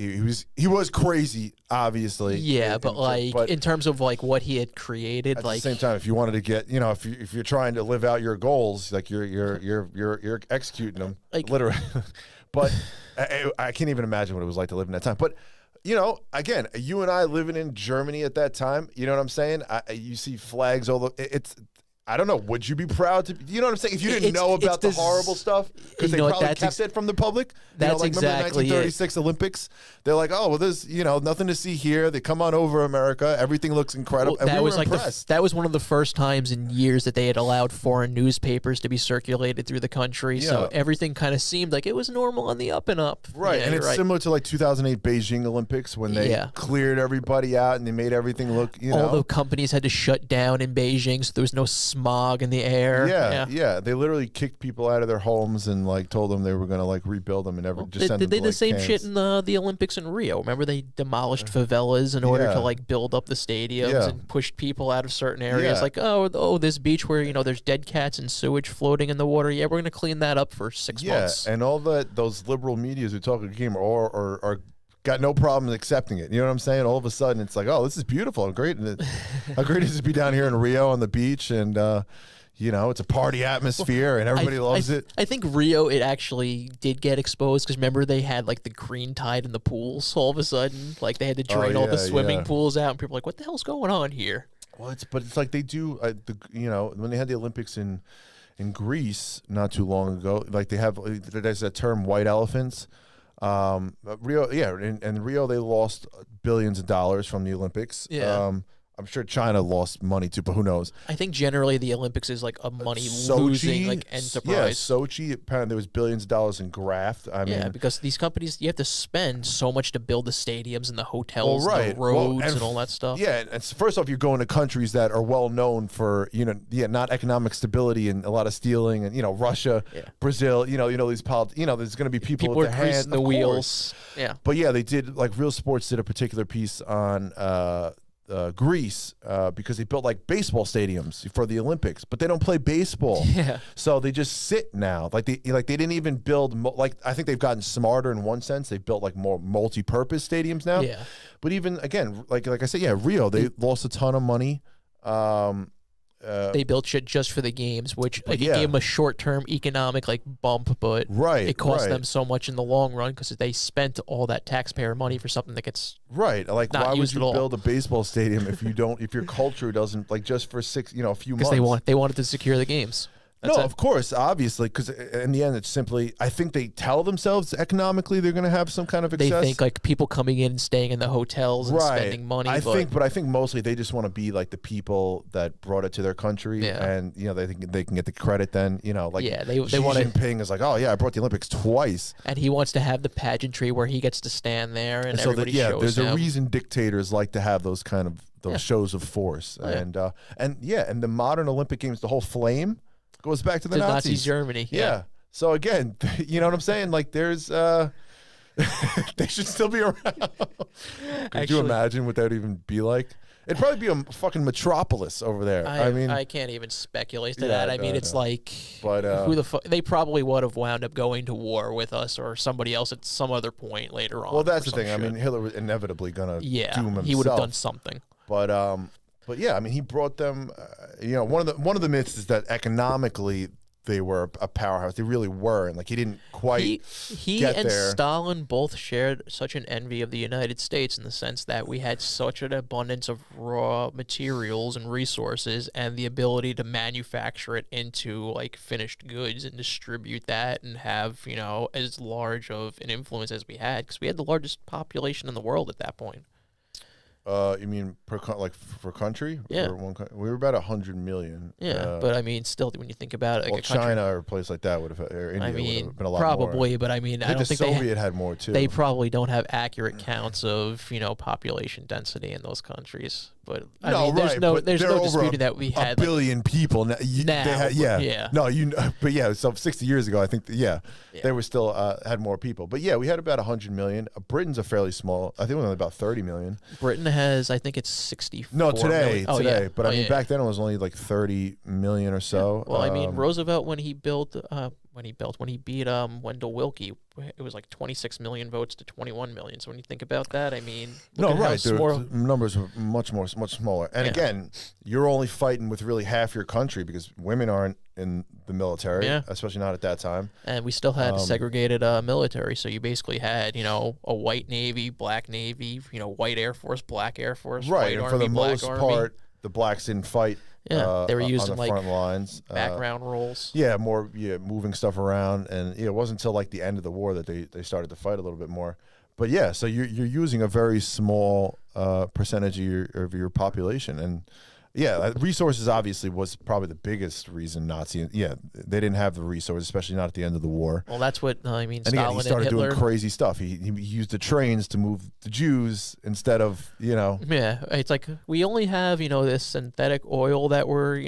was crazy, obviously. Yeah, but in terms of like what he had created, at like the same time, if you wanted to get, if you're trying to live out your goals, like you're executing them, like literally. But I can't even imagine what it was like to live in that time. But again, you and I living in Germany at that time, you know what I'm saying? You see flags all it's. I don't know. Would you be proud to? You know what I'm saying? If you didn't know about the horrible stuff, because they probably kept it from the public. That's remember the 1936 Olympics? They're like, oh well, there's nothing to see here. They come on over America. Everything looks incredible. Well, that was like that was one of the first times in years that they had allowed foreign newspapers to be circulated through the country. Yeah. So everything kind of seemed like it was normal on the up and up. Right, and it's similar to like 2008 Beijing Olympics when they cleared everybody out and they made everything look. All the companies had to shut down in Beijing, so there was no smog in the air. Yeah. They literally kicked people out of their homes and like told them they were going to like rebuild them and never just send them They to, did the like, same camps. shit in the Olympics in Rio. Remember they demolished favelas in order to like build up the stadiums and pushed people out of certain areas. Like, oh, this beach where there's dead cats and sewage floating in the water. Yeah, we're going to clean that up for 6 months. And all those liberal medias who talk a game are got no problem accepting it. You know what I'm saying? All of a sudden, it's like, oh, this is beautiful and great. And how great is it to be down here in Rio on the beach and, it's a party atmosphere and everybody loves it. I think Rio, it actually did get exposed because remember they had like the green tide in the pools all of a sudden. Like they had to drain all the swimming pools out and people were like, what the hell's going on here? Well, it's like they do, when they had the Olympics in Greece not too long ago, like there's that term white elephants. Rio, in Rio they lost billions of dollars from the Olympics. I'm sure China lost money too, but who knows? I think generally the Olympics is like a money-losing like enterprise. Yeah, Sochi, apparently there was billions of dollars in graft. I mean, because these companies, you have to spend so much to build the stadiums and the hotels and the roads and all that stuff. Yeah, and first off, you're going to countries that are well known for, not economic stability and a lot of stealing and, Russia, Brazil, these there's going to be people with their hands in the wheels. Yeah. But yeah, they did, like Real Sports did a particular piece on Greece because they built like baseball stadiums for the Olympics, but they don't play baseball. Yeah. So they just sit now. Like they didn't even build I think they've gotten smarter in one sense. They've built like more multi-purpose stadiums now. Yeah. But even again, like I said, Rio, they lost a ton of money. They built shit just for the games, which it gave them a short-term economic bump, but it cost them so much in the long run because they spent all that taxpayer money for something that gets like not why would used you at all. build a baseball stadium if your culture doesn't just for a few months? Because they wanted to secure the games. That's of course, obviously, because in the end, it's simply, I think they tell themselves economically they're going to have some kind of success. They think like people coming in and staying in the hotels and spending money. I think mostly they just want to be like the people that brought it to their country, and they think they can get the credit. Then they want Xi Jinping is like, oh yeah, I brought the Olympics twice, and he wants to have the pageantry where he gets to stand there and so everybody shows there's him. a reason dictators like to have those kind of shows of force, and the modern Olympic Games, the whole flame goes back to the Nazis. Nazi Germany. Yeah. So again, you know what I'm saying? Like there's they should still be around. Could you imagine what that would even be like? It'd probably be a fucking metropolis over there. I can't even speculate to that. I mean, it's like, but who the fuck? They probably would have wound up going to war with us or somebody else at some other point later on. Well, that's the thing. I mean, Hitler was inevitably gonna doom himself. He would have done something. But yeah, I mean, he brought them. One of the myths is that economically they were a powerhouse. They really were, and he didn't quite. He get and there. Stalin both shared such an envy of the United States in the sense that we had such an abundance of raw materials and resources, and the ability to manufacture it into finished goods and distribute that, and have as large of an influence as we had, because we had the largest population in the world at that point. You mean for country? Yeah. We were about 100 million. Yeah, but I mean, still, when you think about it, China or a place like that would have, or India would have been a lot probably, more. But I mean, I don't think think the Soviet had more too. They probably don't have accurate counts of population density in those countries. But there's no disputing that we had a billion people now. So 60 years ago, I think they were still had more people. But yeah, we had about 100 million. Britain's a fairly small. I think we're only about 30 million. Britain has, I think it's 64. No, today. Yeah. But I mean, back then it was only 30 million or so. Yeah. Well, I mean, Roosevelt when he beat Wendell Willkie, it was 26 million votes to 21 million. So when you think about that, I mean, the numbers are much smaller. And again, you're only fighting with really half your country because women aren't in the military, especially not at that time. And we still had segregated military. So you basically had, a white Navy, black Navy, white Air Force, black Air Force, right? White And for Army, the black most Army. part, the blacks didn't fight. Yeah, they were using on the front lines, background roles. Yeah, more moving stuff around, and it wasn't until the end of the war that they started to fight a little bit more. But yeah, so you're using a very small percentage of your population, and resources obviously was probably the biggest reason Nazi. Yeah, they didn't have the resources, especially not at the end of the war. Well, that's what I mean. And again, Stalin he started and Hitler doing crazy stuff. He used the trains to move the Jews instead of Yeah, it's we only have this synthetic oil that we're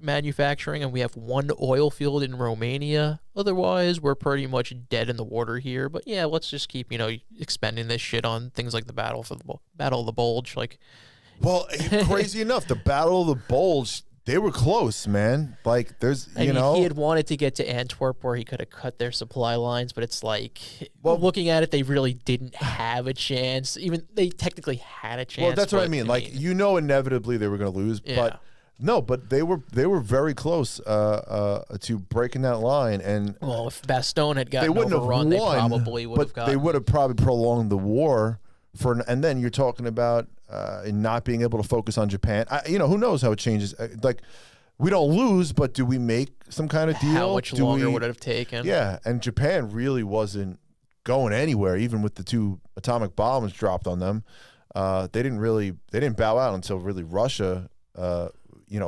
manufacturing, and we have one oil field in Romania. Otherwise, we're pretty much dead in the water here. But yeah, let's just keep, expending this shit on things like the Battle of the Bulge. Like, well, crazy enough, the Battle of the Bulge, they were close, man. Like, he had wanted to get to Antwerp where he could have cut their supply lines, but it's like, looking at it, they really didn't have a chance. Even they technically had a chance. Well, that's what I mean. Like, inevitably they were going to lose, but no, but they were very close to breaking that line. And well, if Bastogne had gotten overrun, they probably would have gotten. They would have probably prolonged the war and then you're talking about not being able to focus on Japan. Who knows how it changes? Like, we don't lose, but do we make some kind of deal? How much longer would it have taken? Yeah, and Japan really wasn't going anywhere, even with the 2 atomic bombs dropped on them. They didn't bow out until really Russia,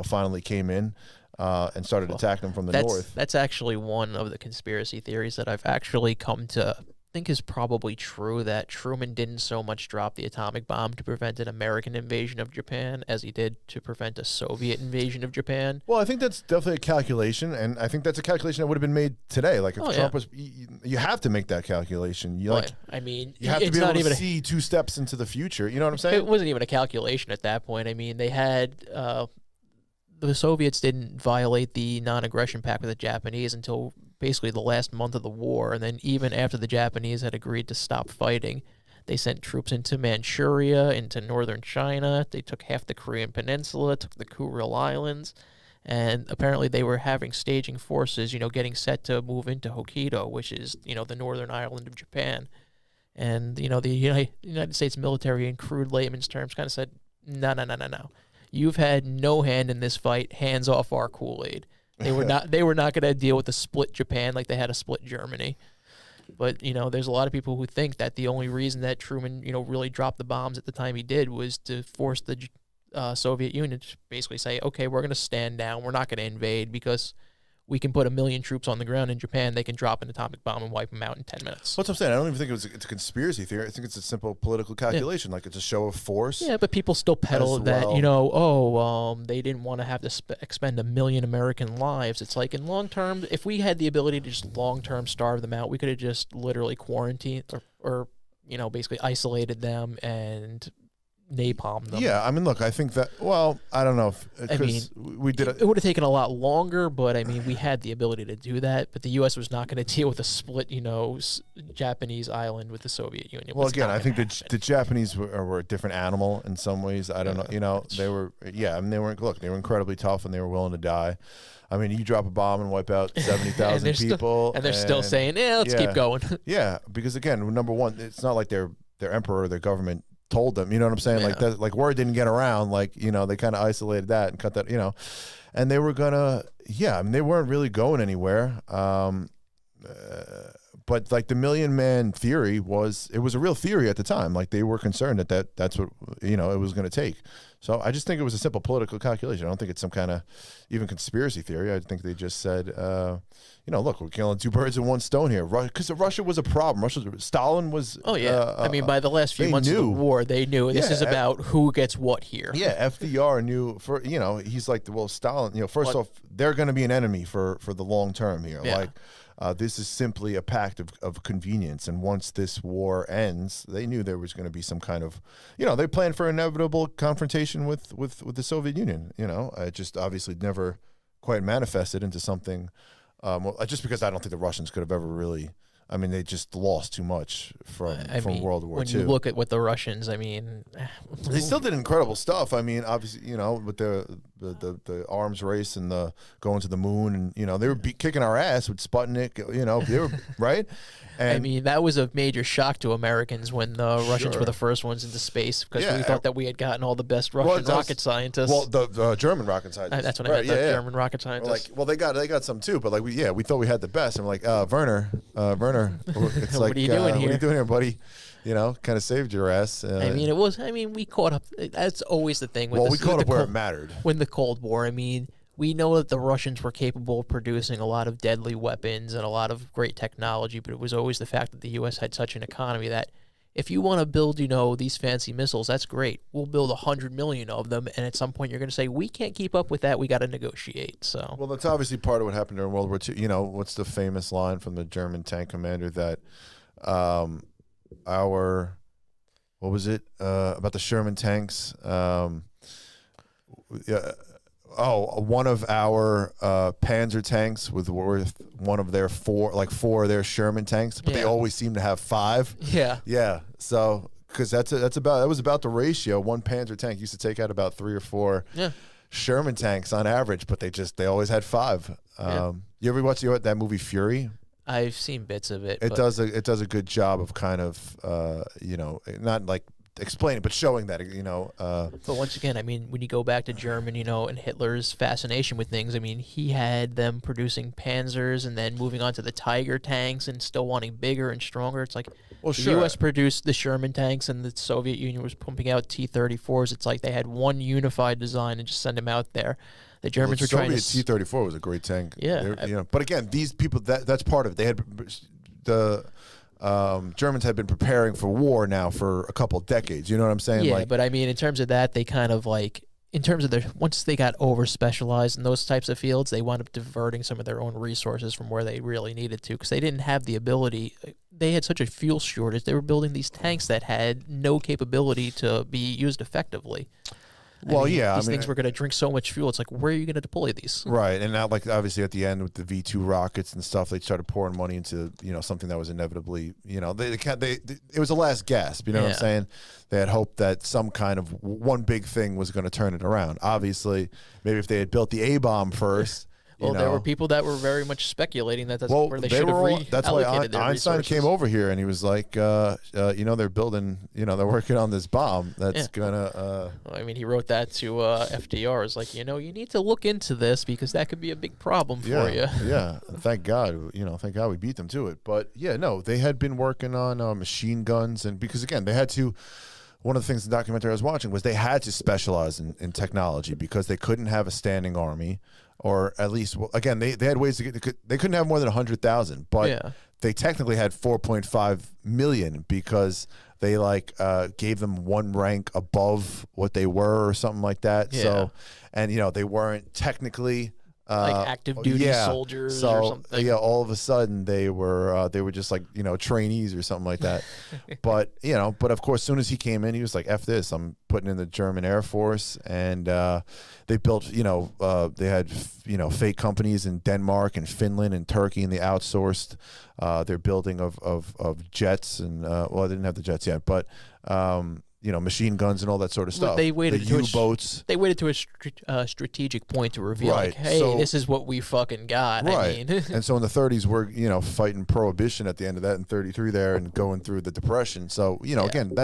finally came in and started attacking them from the north. That's actually one of the conspiracy theories that I've actually come to think is probably true, that Truman didn't so much drop the atomic bomb to prevent an American invasion of Japan as he did to prevent a Soviet invasion of Japan. Well, I think that's definitely a calculation, and I think that's a calculation that would have been made today. Like, if Trump was, you have to make that calculation. You have to be able to see 2 steps into the future. You know what I'm saying? It wasn't even a calculation at that point. I mean, they had the Soviets didn't violate the non-aggression pact with the Japanese until basically the last month of the war, and then even after the Japanese had agreed to stop fighting, they sent troops into Manchuria, into northern China. They took half the Korean Peninsula, took the Kuril Islands, and apparently they were having staging forces, getting set to move into Hokkaido, which is, the northern island of Japan. And, the United States military, in crude layman's terms, kind of said, no. You've had no hand in this fight. Hands off our Kool-Aid. They were not going to deal with a split Japan like they had a split Germany. But, there's a lot of people who think that the only reason that Truman, really dropped the bombs at the time he did was to force the Soviet Union to basically say, okay, we're going to stand down. We're not going to invade because we can put 1 million troops on the ground in Japan. They can drop an atomic bomb and wipe them out in 10 minutes. That's what I'm saying. I don't even think it's a conspiracy theory. I think it's a simple political calculation. Like, it's a show of force. Yeah, but people still peddle that, they didn't want to have to expend 1 million American lives. It's like, in long term, if we had the ability to just long-term starve them out, we could have just literally quarantined or basically isolated them and napalm them. Yeah, I mean, look, I think that, well, I don't know if, we did it would have taken a lot longer, but I mean, we had the ability to do that, but the U.S. was not going to deal with a split, Japanese island with the Soviet Union. Well, again, I think the Japanese were a different animal in some ways. I don't know, they were, they were incredibly tough and they were willing to die. I mean, you drop a bomb and wipe out 70,000 people. And they're still saying, let's keep going. Yeah, because again, number one, it's not like their emperor or their government told them, you know what I'm saying? Yeah. Like that, like word didn't get around, like, they kind of isolated that and cut that, and they were gonna, they weren't really going anywhere. But like the 1 million man theory was a real theory at the time. Like, they were concerned that's what, it was going to take. So I just think it was a simple political calculation. I don't think it's some kind of even conspiracy theory. I think they just said, look, we're killing 2 birds with 1 stone here. Because Russia was a problem. Stalin was. Oh, yeah. I mean, by the last few months of the war, they knew this is about who gets what here. Yeah, FDR knew, he's like, well, Stalin, first off, they're going to be an enemy for the long term here. Yeah. Like, this is simply a pact of convenience. And once this war ends, they knew there was going to be some kind of, they planned for inevitable confrontation with the Soviet Union. It just obviously never quite manifested into something. Just because I don't think the Russians could have ever really. I mean, they just lost too much from World War II. When you look at what the Russians, I mean, they still did incredible stuff. I mean, obviously, with the arms race and the going to the moon, and they were kicking our ass with Sputnik. They were right. And I mean, that was a major shock to Americans when the Russians were the first ones into space, because we thought that we had gotten all the best Russian rocket scientists. Well, the German rocket scientists. That's what I meant. German rocket scientists. They got some too, but we thought we had the best. And we're like, Werner. It's like, what are you doing here? What are you doing here, buddy? Kind of saved your ass. We caught up. That's always the thing. We caught up where it mattered. When the Cold War, we know that the Russians were capable of producing a lot of deadly weapons and a lot of great technology, but it was always the fact that the U.S. had such an economy that if you want to build, these fancy missiles, that's great. We'll build 100 million of them, and at some point you're going to say, we can't keep up with that. We got to negotiate. So, well, that's obviously part of what happened during World War II. What's the famous line from the German tank commander that what was it about the Sherman tanks? One of our Panzer tanks was worth one of their four of their Sherman tanks, but they always seem to have 5. Yeah. So because that was about the ratio. One Panzer tank used to take out about 3 or 4 Sherman tanks on average, but they always had 5. You ever watch that movie Fury? I've seen bits of it. It does a good job of kind of not like explaining, but showing that But once again, I mean, when you go back to German, and Hitler's fascination with things, I mean, he had them producing Panzers and then moving on to the Tiger tanks and still wanting bigger and stronger. It's like the U.S. produced the Sherman tanks and the Soviet Union was pumping out T-34s. It's like they had one unified design and just send them out there. The Germans were trying to. T-34 was a great tank. Yeah. But again, these people that's part of it. They had the Germans had been preparing for war now for a couple of decades. You know what I'm saying? Yeah, but I mean, in terms of that, they kind of in terms of once they got over specialized in those types of fields, they wound up diverting some of their own resources from where they really needed to because they didn't have the ability. They had such a fuel shortage. They were building these tanks that had no capability to be used effectively. These things were going to drink so much fuel. It's like, where are you going to deploy these? Right, and now, obviously at the end with the V2 rockets and stuff, they started pouring money into something that was inevitably it was a last gasp. You know what I'm saying? They had hoped that some kind of one big thing was going to turn it around. Obviously, maybe if they had built the A-bomb first. Well, there were people that were very much speculating that's where they should have reallocated that's why Einstein resources. came over here and he was like, they're building, they're working on this bomb that's gonna. I mean, he wrote that to FDR. It's like, you need to look into this because that could be a big problem for you. Yeah, thank God, thank God we beat them to it. But they had been working on machine guns, and because again, they had to. One of the things in the documentary I was watching was they had to specialize in technology because they couldn't have a standing army. Or at least, again, they had ways to get. They couldn't have more than 100,000, but they technically had 4.5 million because they gave them one rank above what they were or something like that. Yeah. So, and they weren't technically active duty soldiers or something. Yeah, all of a sudden they were just trainees or something like that. but of course, as soon as he came in, he was like, "F this! I'm putting in the German Air Force," and they built. They had fake companies in Denmark and Finland and Turkey, and they outsourced their building of jets and they didn't have the jets yet, but. Machine guns and all that sort of stuff. They waited the U-boats. They waited to a strategic point to reveal, hey, this is what we fucking got. Right. I mean. And so in the 30s, we're fighting Prohibition at the end of that in 33 there, and going through the Depression. So again,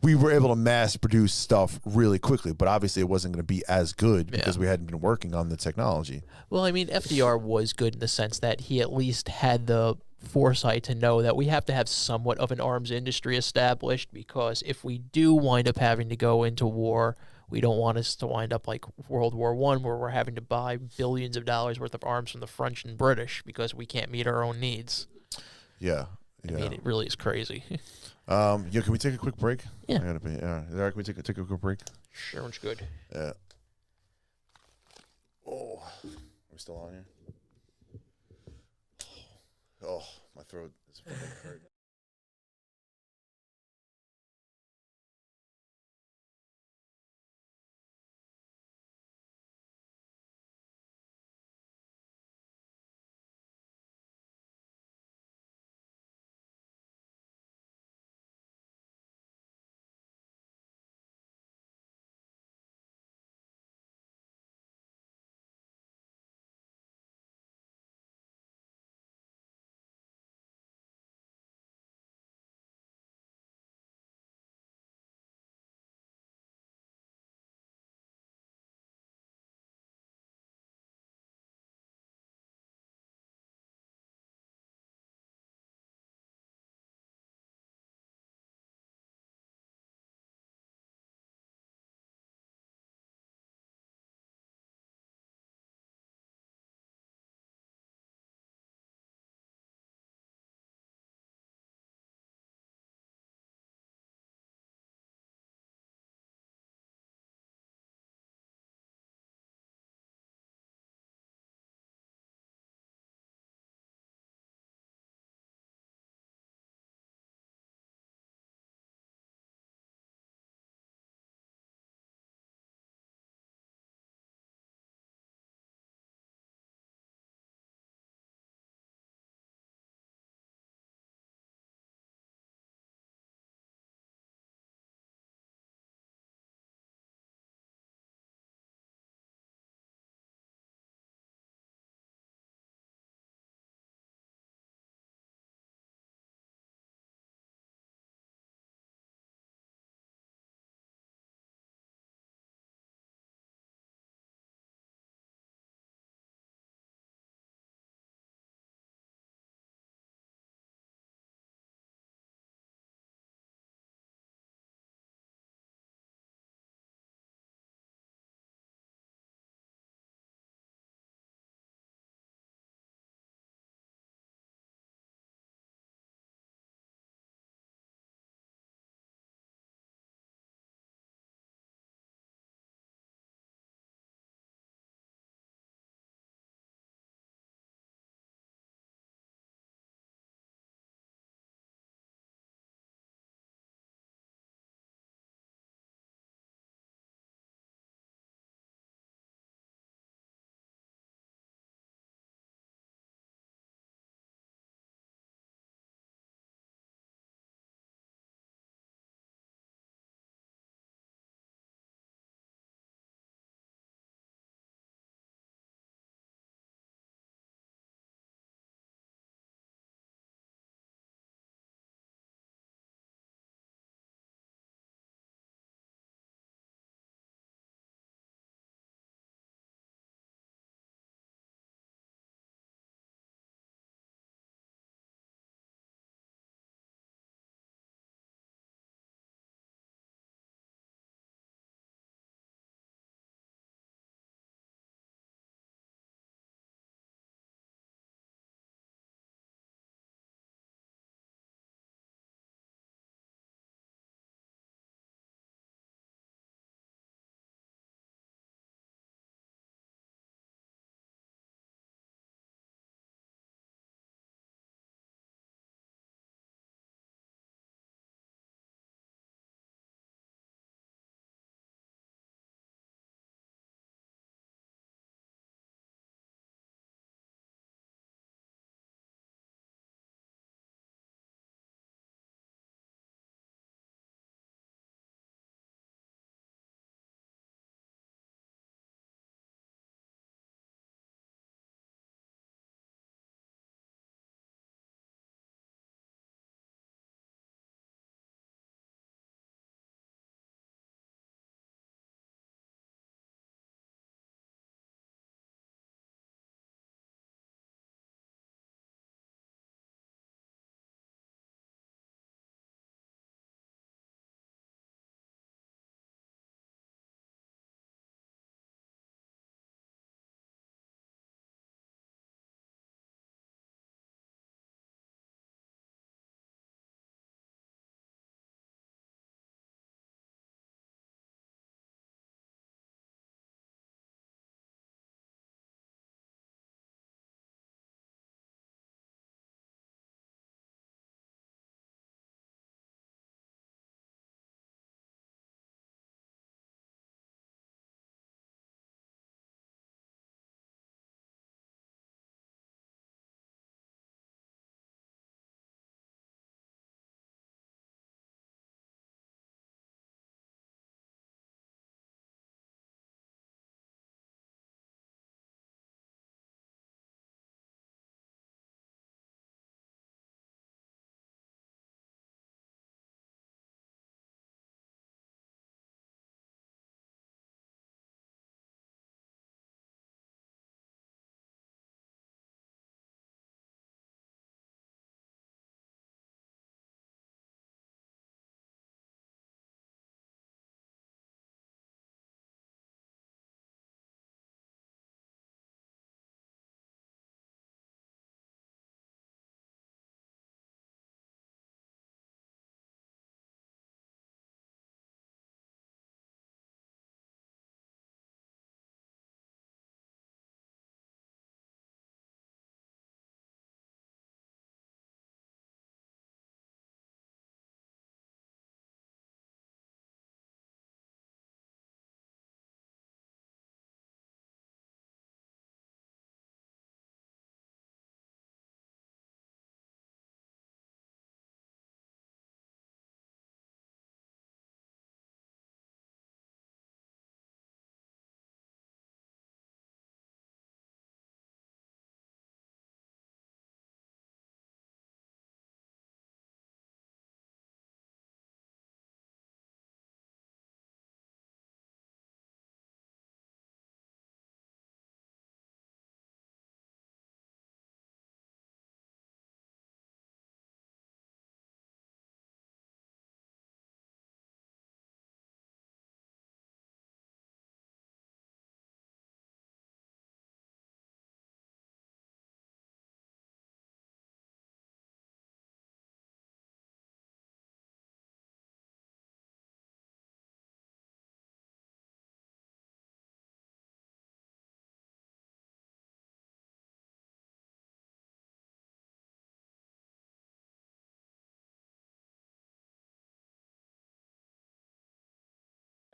we were able to mass produce stuff really quickly, but obviously it wasn't going to be as good because we hadn't been working on the technology. Well, I mean, FDR was good in the sense that he at least had the foresight to know that we have to have somewhat of an arms industry established, because if we do wind up having to go into war, we don't want us to wind up like World War I, where we're having to buy billions of dollars worth of arms from the French and British because we can't meet our own needs. Yeah. I mean, it really is crazy. Can we take a quick break? Yeah. Can we take a quick break? Sure, it's good. Yeah. Oh, are we still on here? Oh, my throat is fucking hurt.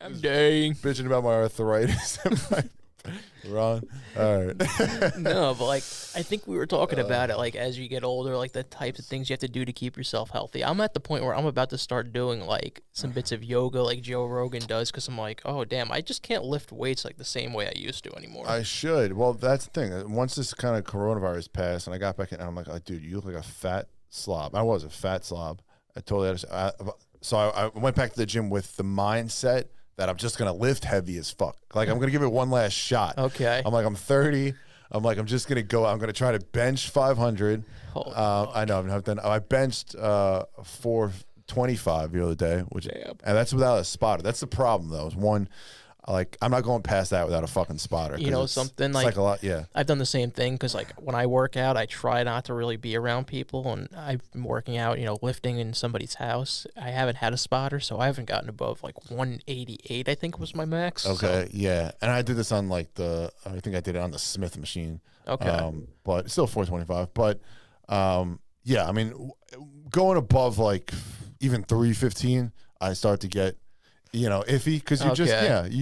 I'm dying. Bitching about my arthritis. Ron. All right. No, but like I think we were talking about it. Like as you get older, like the types of things you have to do to keep yourself healthy. I'm at the point where I'm about to start doing like some bits of yoga, like Joe Rogan does, because I'm like, oh damn, I just can't lift weights like the same way I used to anymore. I should. Well, that's the thing. Once this kind of coronavirus passed, and I got back in, and I'm like, dude, you look like a fat slob. I was a fat slob. I totally understand. So I went back to the gym with the mindset that I'm just going to lift heavy as fuck. Like, I'm going to give it one last shot. Okay. I'm like, I'm 30. I'm like, I'm just going to go. I'm going to try to bench 500. I know. I benched 425 the other day, and that's without a spotter. That's the problem, though. Is one, like, I'm not going past that without a fucking spotter. You know, something it's like, like a lot. Yeah. I've done the same thing because, like, when I work out, I try not to really be around people, and I've been working out, you know, lifting in somebody's house. I haven't had a spotter, so I haven't gotten above like 188. I think was my max. Okay, so. Yeah, and I did this on like I think I did it on the Smith machine. Okay, but still 425. But yeah, I mean, going above like even 315, I start to get, you know, iffy because you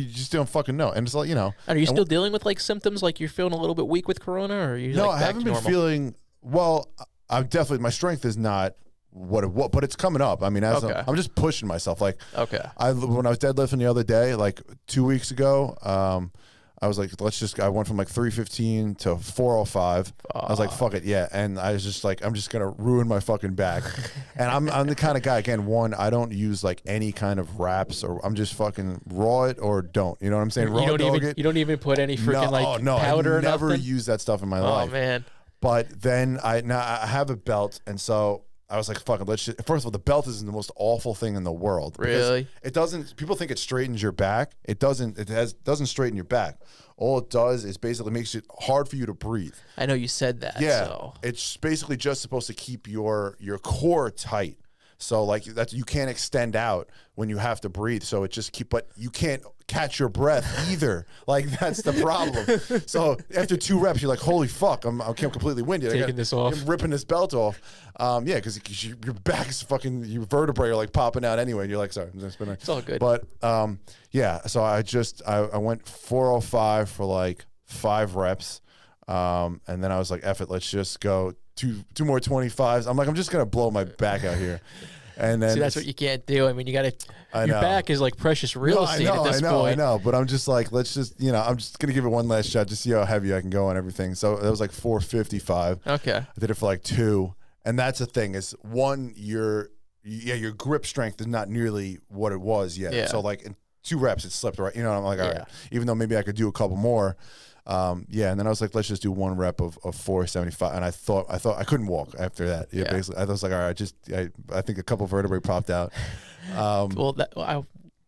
just don't fucking know. And it's like, you know. Are you still dealing with like symptoms, like you're feeling a little bit weak with corona, or are you? No, like, I back haven't to been normal? feeling well. I'm definitely, my strength is not what, but it's coming up. I mean, I'm just pushing myself. Like, when I was deadlifting the other day, like 2 weeks ago, I was like, I went from like 315 to 405. I was like, fuck it, yeah. And I was just like, I'm just going to ruin my fucking back. And I'm the kind of guy, again, I don't use like any kind of wraps, or I'm just fucking raw it or don't. You know what I'm saying? You don't even put any freaking powder or never nothing? use that stuff in my life. Oh, man. But then I have a belt, and so I was like, fuck it, let's just, first of all, the belt isn't the most awful thing in the world. Really? It doesn't, people think it straightens your back. It doesn't straighten your back. All it does is basically makes it hard for you to breathe. I know you said that. Yeah. So. It's basically just supposed to keep your core tight. So like that, you can't extend out when you have to breathe. So it just but you can't catch your breath either. Like that's the problem. So after 2 reps, you're like, holy fuck, I'm completely winded. Taking this off. I'm ripping this belt off. Yeah, because your back is fucking, your vertebrae are like popping out anyway. And you're like, sorry, it's all good. But yeah, so I went 405 for like 5 reps. And then I was like, F it, let's just go two more 25s. I'm like, I'm just gonna blow my back out here. And then see, that's what you can't do. I mean, you got to. Your back is like precious real estate at this point. I know. But I'm just like, let's just, you know, I'm just gonna give it one last shot, just see how heavy I can go and everything. So it was like 455. Okay. I did it for like 2, and that's the thing is, one, your grip strength is not nearly what it was yet. Yeah. So like in 2 reps, it slipped right. You know, I'm like, all right, even though maybe I could do a couple more. Yeah, and then I was like, let's just do 1 rep of 475, and I thought I couldn't walk after that. Yeah, basically, I was like, all right, I think a couple vertebrae popped out.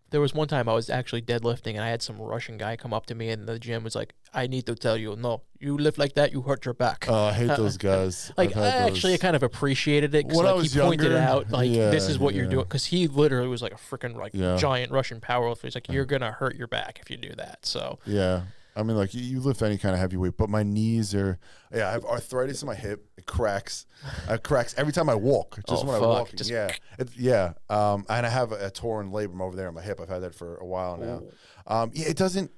There was one time I was actually deadlifting, and I had some Russian guy come up to me in the gym, was like, I need to tell you, no, you lift like that, you hurt your back. Oh, I hate those guys. Like, I kind of appreciated it, because like, he pointed out, like, this is what you're doing, because he literally was like a freaking like giant Russian powerlifter. He's like, you're gonna hurt your back if you do that. So yeah. I mean, like, you lift any kind of heavy weight, but my knees are, I have arthritis in my hip. It cracks. It cracks every time I walk. Just when I walk. Yeah. And I have a torn labrum over there in my hip. I've had that for a while now. Yeah, it doesn't,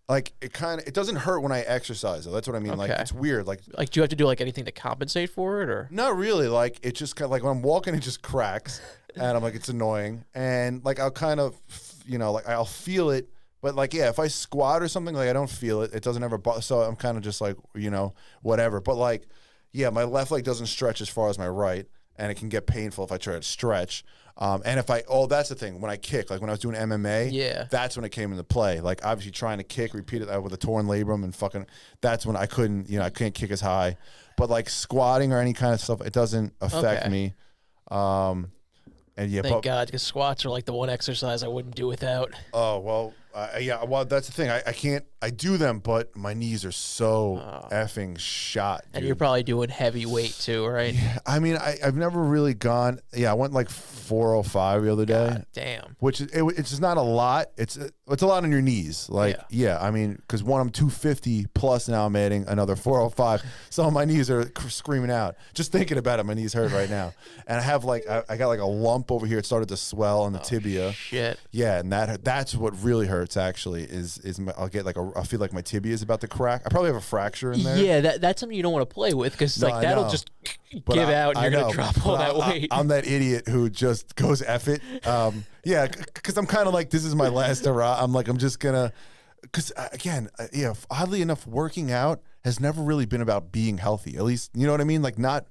like, it doesn't hurt when I exercise, though. That's what I mean. Like, it's weird. Like, do you have to do, like, anything to compensate for it, or? Not really. Like, it's just kind of, like, when I'm walking, it just cracks. And I'm like, it's annoying. And, like, I'll kind of, you know, like, I'll feel it. But, like, yeah, if I squat or something, like, I don't feel it. It doesn't ever bother. So I'm kind of just like, you know, whatever. But, like, yeah, my left leg doesn't stretch as far as my right, and it can get painful if I try to stretch. And if that's the thing. When I kick, like when I was doing MMA, that's when it came into play. Like, obviously trying to kick, repeat it with a torn labrum and fucking, that's when I couldn't, you know, I couldn't kick as high. But, like, squatting or any kind of stuff, it doesn't affect me. And yeah, Thank God, because squats are like the one exercise I wouldn't do without. Oh, well, Yeah, well, that's the thing. I can't. I do them, but my knees are so effing shot. And dude. you're probably doing heavy weight too, right? Yeah, I mean, I've never really gone. Yeah, I went like 405 the other day. God damn. Which it's just not a lot. It's a lot on your knees. Like, yeah I mean, because I'm 250 plus now. I'm adding another 405. So my knees are screaming out. Just thinking about it, my knees hurt right now. And I have like I got like a lump over here. It started to swell on the tibia. Shit. Yeah, and that's what really hurts. Actually, is I'll get like I feel like my tibia is about to crack. I probably have a fracture in there. Yeah, that's something you don't want to play with because that'll just give out and you're gonna drop all that weight. I'm that idiot who just goes F it. Yeah, because I'm kind of like, this is my last hurrah. I'm just gonna, because again, oddly enough, working out has never really been about being healthy. At least, you know what I mean? Like, not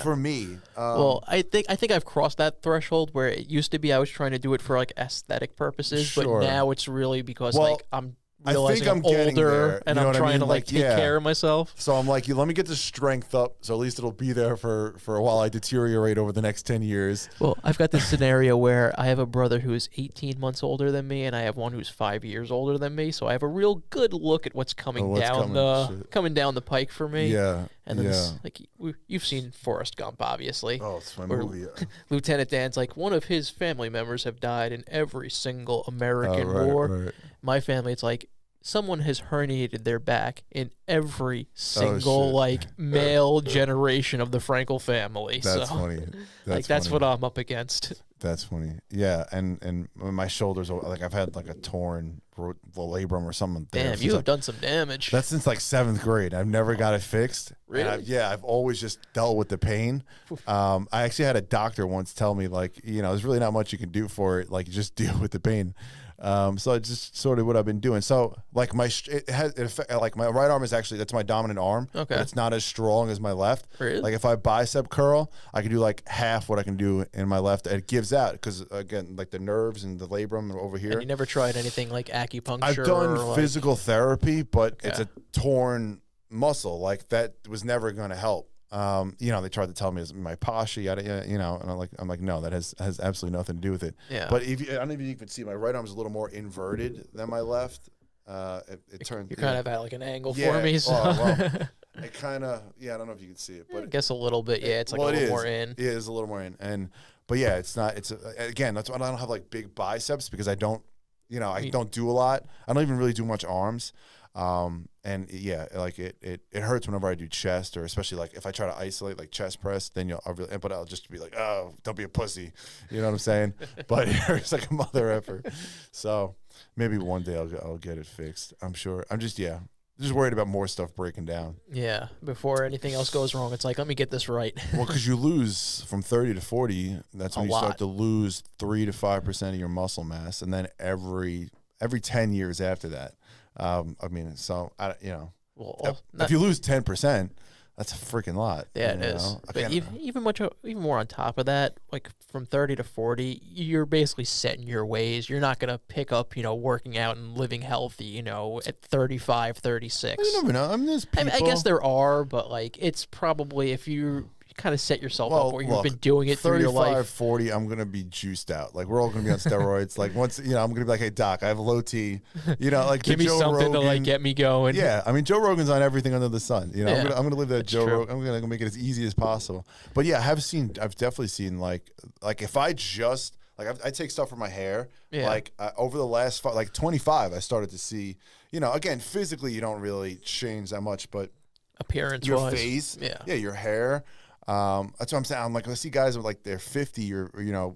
for me. Well, I think I've crossed that threshold where it used to be I was trying to do it for like aesthetic purposes, but now it's really because like I'm realizing I'm older and I'm trying to like take care of myself. So I'm like, let me get the strength up, so at least it'll be there for a while I deteriorate over the next 10 years. Well, I've got this scenario where I have a brother who is 18 months older than me, and I have one who's 5 years older than me. So I have a real good look at what's coming down the pike for me. Yeah. And then like you've seen Forrest Gump, obviously. Oh, it's my movie. Lieutenant Dan's like, one of his family members have died in every single American war. Right. My family, it's like someone has herniated their back in every single like male generation of the Frankel family. That's funny. That's what I'm up against. That's funny. Yeah, and my shoulders, like I've had like a torn labrum or something. Damn, you have done some damage. That's since like 7th grade. I've never got it fixed. Really? I've always just dealt with the pain. I actually had a doctor once tell me, like, there's really not much you can do for it. Like, just deal with the pain. So it's just sort of what I've been doing. So like my right arm is actually, that's my dominant arm. Okay. But it's not as strong as my left. Really? Like if I bicep curl, I can do like half what I can do in my left. It gives out because again, like the nerves and the labrum are over here. And you never tried anything like acupuncture? I've done physical therapy, but it's a torn muscle. Like that was never going to help. They tried to tell me it's my posture, and I'm like, no, that has absolutely nothing to do with it. Yeah. But I don't know if you can see, my right arm is a little more inverted than my left. It turned. You're kind of at like an angle for me. So. It kind of, I don't know if you can see it, but I guess a little bit. Yeah, it's like a little more in. Yeah, it's a little more in, but yeah, it's not. It's again, that's why I don't have like big biceps because I don't, I don't do a lot. I don't even really do much arms. And yeah, like it hurts whenever I do chest, or especially like if I try to isolate like chest press, then I'll just be like, oh, don't be a pussy. You know what I'm saying? But it hurts like a mother effer. So maybe one day I'll get it fixed. I'm sure. I'm just worried about more stuff breaking down. Yeah. Before anything else goes wrong, it's like, let me get this right. Well, because you lose from 30 to 40, that's when you start to lose 3 to 5% of your muscle mass. And then every 10 years after that. If you lose 10%, that's a freaking lot. Yeah, it is. But even more on top of that, like from 30 to 40, you're basically set in your ways. You're not going to pick up, working out and living healthy, at 35, 36. You never know. There's people. I guess there are, but like it's probably if you kind of set yourself up where you've been doing it through your life. 35, 40, I'm going to be juiced out. Like, we're all going to be on steroids. Like, once, I'm going to be like, hey, doc, I have a low T. Like, give me something to, like, get me going. Yeah. I mean, Joe Rogan's on everything under the sun. I'm going to live that Joe Rogan. I'm going to make it as easy as possible. But, yeah, I've definitely seen, like if I just, like, I take stuff for my hair. Yeah. Like, over the last, 25, I started to see, again, physically, you don't really change that much, but appearance-wise. Your face. Yeah, your hair. That's what I'm saying. I'm like, I see guys with like they're 50 or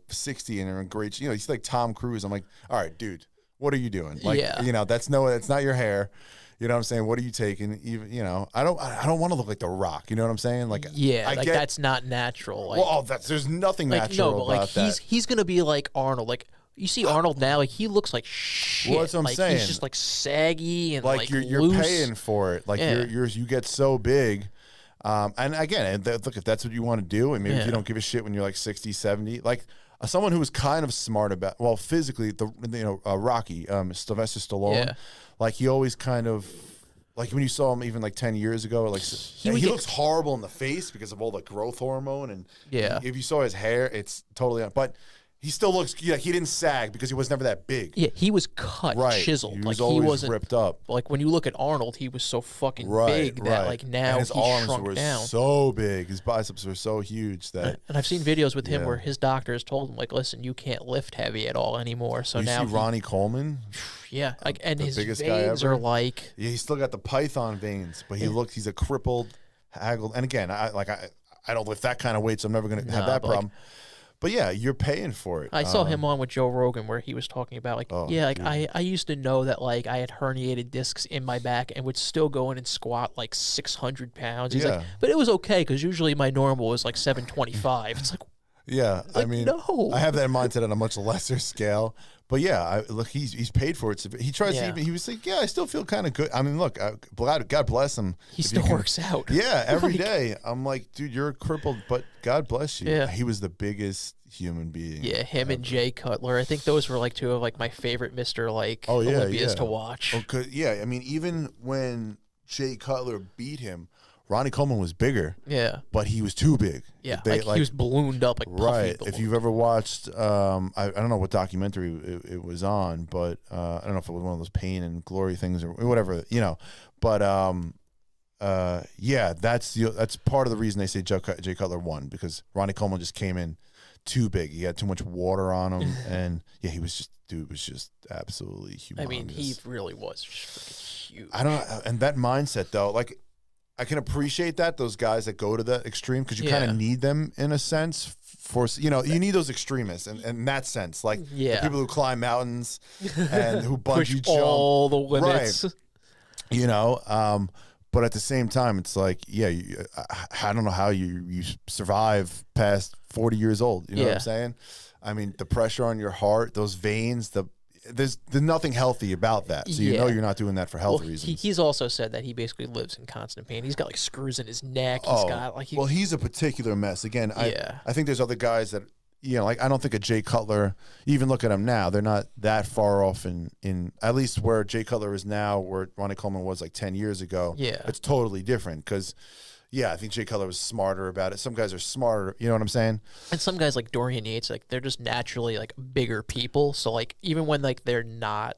60 and they're in great. You see like Tom Cruise. I'm like, all right, dude, what are you doing? Like, that's not your hair. You know what I'm saying? What are you taking? Even I don't want to look like The Rock. You know what I'm saying? Like, that's not natural. Like, there's nothing natural about that. He's gonna be like Arnold. Like, you see Arnold now, like he looks like shit. Well, that's what I'm saying. He's just like saggy and like you're loose. paying for it. Like you get so big. And again, look, if that's what you want to do, and maybe if you don't give a shit when you're like 60, 70, like someone who was kind of smart about, physically, Rocky, Sylvester Stallone, like he always kind of, like when you saw him even like 10 years ago, like he looks horrible in the face because of all the growth hormone, and if you saw his hair, it's totally, but He still looks he didn't sag because he was never that big. Yeah, he was cut, chiseled. He was always wasn't ripped up. Like when you look at Arnold, he was so fucking big that like now and his he's arms shrunk were down. so big. His biceps were so huge that. And I've seen videos with him where his doctor has told him like, listen, you can't lift heavy at all anymore. So you now see Ronnie Coleman. Yeah, like and the his biggest guy veins ever. are like. Yeah, he's still got the python veins, but he's a crippled, haggled. And again, I don't lift that kind of weight, so I'm never gonna have that problem. But yeah, you're paying for it. I saw him on with Joe Rogan where he was talking about like, I used to know that like I had herniated discs in my back and would still go in and squat like 600 pounds. He's like, but it was okay because usually my normal was like 725. It's like, yeah, I mean, no. I have that mindset on a much lesser scale. But yeah, look, he's paid for it. He tries to even, he was like, yeah, I still feel kind of good. I mean, look, God bless him. He still works out. Yeah, every day. I'm like, dude, you're crippled, but God bless you. Yeah. He was the biggest human being. Yeah, him and Jay Cutler. I think those were like two of like my favorite Mr. Olympias to watch. Yeah, I mean, even when Jay Cutler beat him, Ronnie Coleman was bigger. Yeah. But he was too big. Yeah, he was ballooned up. Like right. Puffy If you've ever watched, I don't know what documentary it was on, but I don't know if it was one of those Pain and Glory things or whatever, But yeah, that's part of the reason they say Jay Cutler won, because Ronnie Coleman just came in too big. He had too much water on him, and yeah, he was just absolutely humongous. I mean, he really was just freaking huge. I don't know, and that mindset though, like, I can appreciate that, those guys that go to the extreme, because you kind of need them in a sense for, you need those extremists in that sense, like the people who climb mountains and who bungee jump all the limits, right? But at the same time, it's like, I don't know how you survive past 40 years old. You know what I'm saying? I mean, the pressure on your heart, those veins, there's nothing healthy about that. So you're not doing that for health reasons. He's also said that he basically lives in constant pain. He's got like screws in his neck. He's got like he's a particular mess. Again, I think there's other guys that like I don't think a Jay Cutler. Even look at him now; they're not that far off in at least where Jay Cutler is now, where Ronnie Coleman was like 10 years ago. Yeah, it's totally different because. Yeah, I think Jay Cutler was smarter about it. Some guys are smarter, you know what I'm saying? And some guys like Dorian Yates, like they're just naturally like bigger people. So like even when like they're not,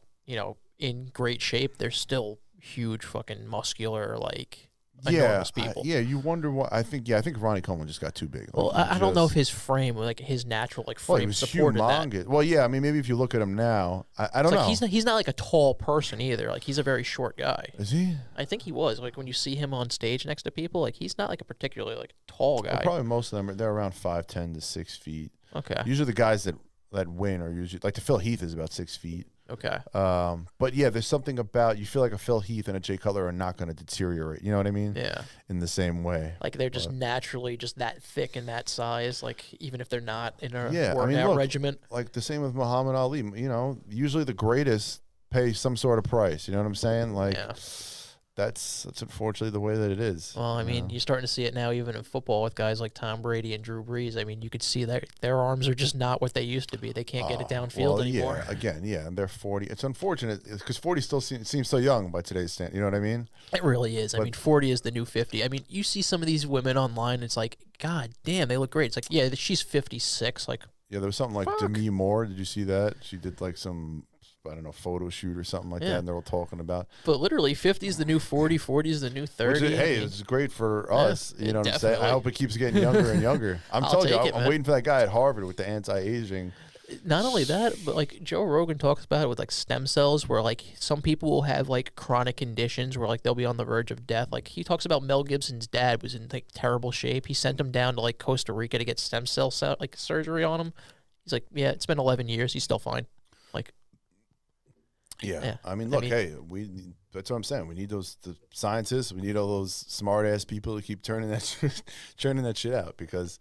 in great shape, they're still huge, fucking muscular, like enormous people. You wonder why. I think Ronnie Coleman just got too big. Well, I don't know if his frame, like his natural like frame, he was supported humongous. that. Well, yeah, I mean, maybe if you look at him now, I don't know. He's not like a tall person either. Like he's a very short guy. Is he? I think he was. Like when you see him on stage next to people, like he's not like a particularly like tall guy. Well, probably most of them they're around 5'10" to 6 feet. Okay. Usually the guys that win are usually like Phil Heath is about 6 feet. Okay. But yeah, there's something about you feel like a Phil Heath and a Jay Cutler are not going to deteriorate. You know what I mean? Yeah. In the same way. Like they're just naturally just that thick and that size. Like even if they're not in a workout workout regimen. Like the same with Muhammad Ali. Usually the greatest pay some sort of price. You know what I'm saying? Like. Yeah. That's unfortunately the way that it is. Well, I mean, you're starting to see it now even in football with guys like Tom Brady and Drew Brees. I mean, you could see that their arms are just not what they used to be. They can't get it downfield anymore. Yeah, again, and they're 40. It's unfortunate because 40 still seems so young by today's standard. You know what I mean? It really is. I mean, 40 is the new 50. I mean, you see some of these women online, it's like, God damn, they look great. It's like, yeah, she's 56. Like, yeah, there was something like Demi Moore. Did you see that? She did like some, I don't know, photo shoot or something like that, and they're all talking about. But literally, 50 is the new 40, 40 is the new 30. It's great for us. You know what I'm saying? I hope it keeps getting younger and younger. I'm telling you, I'm waiting for that guy at Harvard with the anti-aging. Not only that, but like Joe Rogan talks about it with like stem cells, where like some people will have like chronic conditions where like they'll be on the verge of death. Like he talks about Mel Gibson's dad was in like terrible shape. He sent him down to like Costa Rica to get stem cell surgery on him. He's like, yeah, it's been 11 years. He's still fine. Like. Yeah. I mean, look, that's what I'm saying. We need the scientists. We need all those smart ass people to keep turning that shit out because,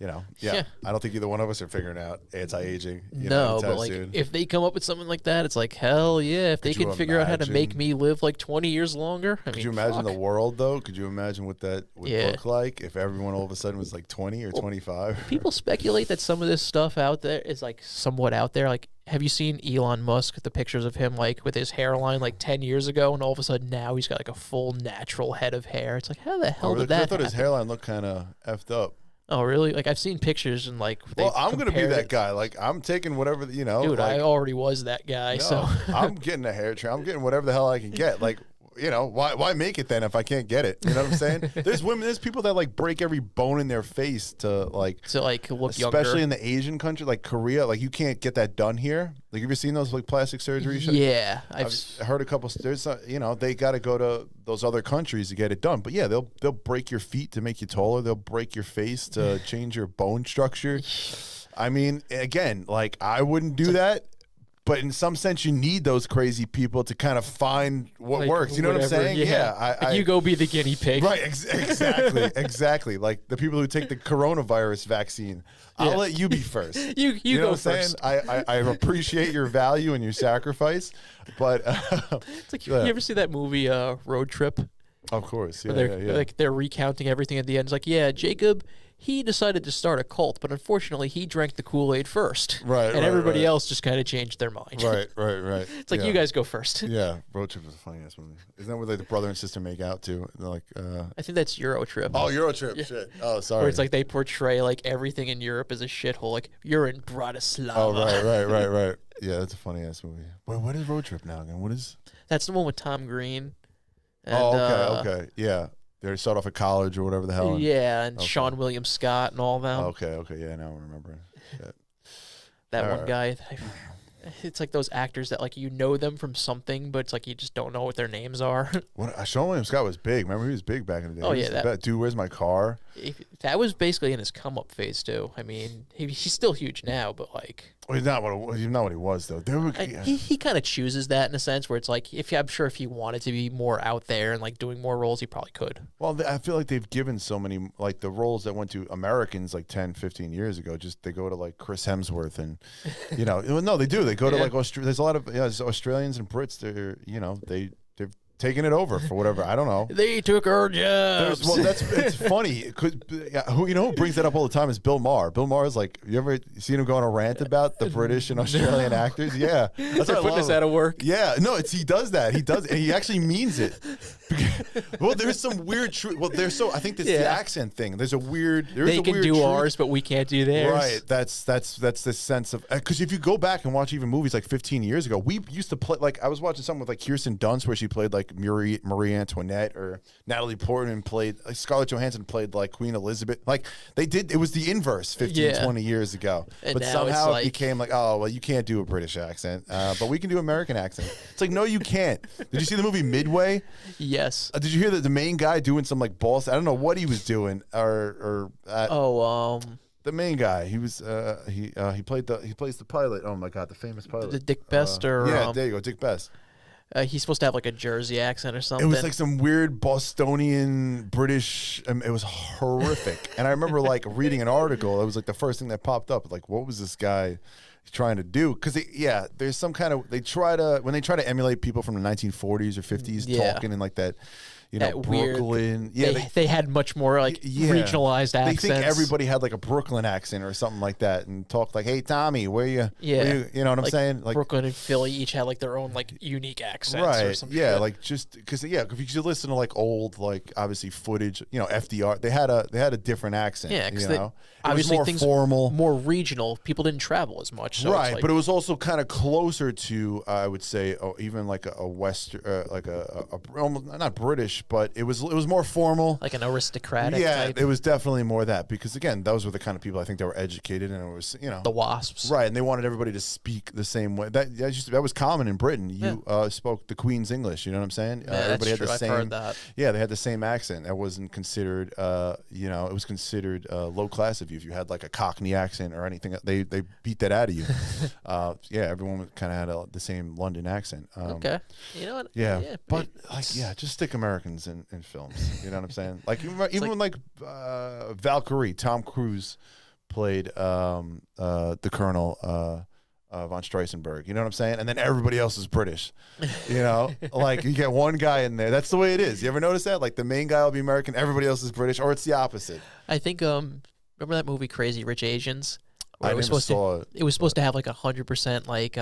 I don't think either one of us are figuring out anti-aging. No, but like if they come up with something like that, it's like hell yeah. If they can figure out how to make me live like 20 years longer, could you imagine the world though? Could you imagine what that would look like if everyone all of a sudden was like 20 or 25? People speculate that some of this stuff out there is like somewhat out there. Like, have you seen Elon Musk, the pictures of him like with his hairline like 10 years ago, and all of a sudden now he's got like a full natural head of hair? It's like, how the hell did that happen? I thought his hairline looked kind of effed up. Oh, really? Like, I've seen pictures and, like, Well, I'm going to be that it. guy. Like, I'm taking whatever, you know. Dude, like, I already was that guy, no, so. I'm getting a hair trim. I'm getting whatever the hell I can get. Like, you know, why make it then if I can't get it? You know what I'm saying? There's people that, like, break every bone in their face to look younger. Especially in the Asian country, like Korea. Like, you can't get that done here. Like, have you seen those, like, plastic surgery shit? Yeah. I've heard a couple. There's, you know, they got to go to those other countries to get it done. But yeah, they'll break your feet to make you taller. They'll break your face to change your bone structure. I mean, again, like, I wouldn't do that. But in some sense, you need those crazy people to kind of find what works. You know what I'm saying? Yeah. You go be the guinea pig. Right. Exactly. Exactly. Like the people who take the coronavirus vaccine. I'll let you be first. You know go what I'm first. saying? I appreciate your value and your sacrifice, but it's like you ever see that movie Road Trip? Of course. Yeah. Like they're recounting everything at the end. It's like, yeah, Jacob. He decided to start a cult, but unfortunately, he drank the Kool-Aid first. Right, and everybody else just kind of changed their mind. Right. It's like, you guys go first. Yeah, Road Trip is a funny ass movie. Isn't that where like the brother and sister make out too? They're like, I think that's Euro Trip. Oh, Euro Trip. Yeah. Shit. Oh, sorry. Where it's like they portray like everything in Europe as a shithole. Like, you're in Bratislava. Oh, right. Yeah, that's a funny ass movie. Wait, what is Road Trip now again? What is? That's the one with Tom Green. And, okay. Yeah. They start off at college or whatever the hell. And Sean William Scott and all them. Okay. Yeah, now I'm remembering. That one guy. It's like those actors that, like, you know them from something, but it's like you just don't know what their names are. Sean William Scott was big. Remember, he was big back in the day. Oh, yeah. Dude, where's my car? That was basically in his come-up phase, too. I mean, he's still huge now, but, like... Well, he's not what he was, though. He kind of chooses that in a sense where it's like, I'm sure if he wanted to be more out there and, like, doing more roles, he probably could. Well, I feel like they've given so many, like, the roles that went to Americans, like, 10, 15 years ago, they go to, like, Chris Hemsworth and, you know... No, they do. They go to, like, there's a lot of Australians and Brits, they've taking it over for whatever. I don't know. They took our jobs. It's funny. Who brings that up all the time is Bill Maher. Bill Maher is like, you ever seen him go on a rant about the British and Australian actors? Yeah, that's what putting us out of work. Yeah, no, he does that. He does, and he actually means it. Well, there's some weird truth. Well, I think it's the accent thing. They can do ours, but we can't do theirs. Right. That's the sense of, because if you go back and watch even movies like 15 years ago, we used to play, like, I was watching something with like Kirsten Dunst where she played like Marie Antoinette, or Natalie Portman played, like, Scarlett Johansson played like Queen Elizabeth. Like, it was the inverse 15, 20 years ago. And but somehow it became like, oh, well, you can't do a British accent, but we can do American accent. It's like, no, you can't. Did you see the movie Midway? Yes. Did you hear that the main guy doing some like boss? I don't know what he was doing, the main guy. He was he plays the pilot. Oh my god, the famous pilot. The Dick Best or there you go, Dick Best. He's supposed to have like a Jersey accent or something. It was like some weird Bostonian British. It was horrific. And I remember like reading an article. It was like the first thing that popped up. Like, what was this guy trying to do? Because there's some kind of, when they try to emulate people from the 1940s or 50s talking in like that. That Brooklyn. Weird, they had much more like regionalized accents. They think everybody had like a Brooklyn accent or something like that, and talked like, "Hey, Tommy, where you?" Yeah, you know what I'm saying? Like Brooklyn and Philly each had like their own like unique accents, right? Or some yeah, shit. like just because if you listen to like old, like obviously footage, FDR, they had a different accent. Yeah, because obviously more things formal, more regional. People didn't travel as much, so right? Like, but it was also kind of closer to, I would say, even like a Western, like almost not British, but it was more formal, like an aristocratic. Yeah, type. it was definitely more that, because again, those were the kind of people I think that were educated, and it was the WASPs, right? And they wanted everybody to speak the same way. That was common in Britain. You spoke the Queen's English. You know what I'm saying? Everybody had the same. I've heard that. Yeah, they had the same accent. That wasn't considered. It was considered low class of you if you had like a Cockney accent or anything. They beat that out of you. Everyone kind of had the same London accent. Okay, you know what? Yeah, but just stick Americans in films. You know what I'm saying? Like even when Valkyrie, Tom Cruise played the Colonel von Streisenberg. You know what I'm saying? And then everybody else is British. Like you get one guy in there. That's the way it is. You ever notice that? Like the main guy will be American, everybody else is British, or it's the opposite. I think remember that movie Crazy Rich Asians? I never saw it. It was supposed to have like 100% like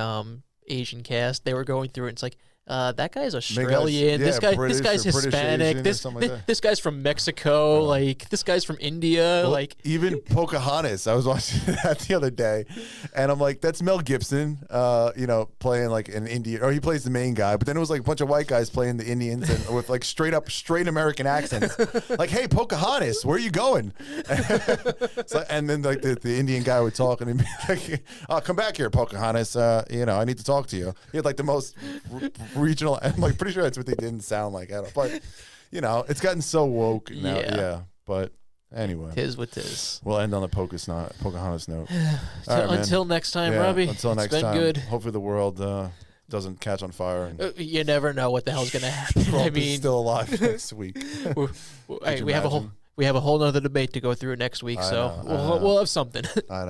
Asian cast. They were going through it. And it's like, that guy's Australian. Yeah, this British guy's or British Hispanic. Asian or something like that. This guy's from Mexico. Like this guy's from India. Well, like even Pocahontas. I was watching that the other day, and I'm like, that's Mel Gibson. Playing like an Indian, or he plays the main guy. But then it was like a bunch of white guys playing the Indians and with like straight American accents. Like, hey, Pocahontas, where are you going? And then like the Indian guy would talk and he'd be like, "Oh, come back here, Pocahontas. I need to talk to you." He had like the most regional. I'm like pretty sure that's what they didn't sound like at all. But it's gotten so woke now. Yeah. But anyway, tis what tis. We'll end on the Pocahontas note. All right, until next time, Robbie. Until next it's been time. Good. Hopefully the world doesn't catch on fire. And You never know what the hell's gonna happen. Trump is still alive next week. We have a whole nother debate to go through next week, so we'll have something. I know.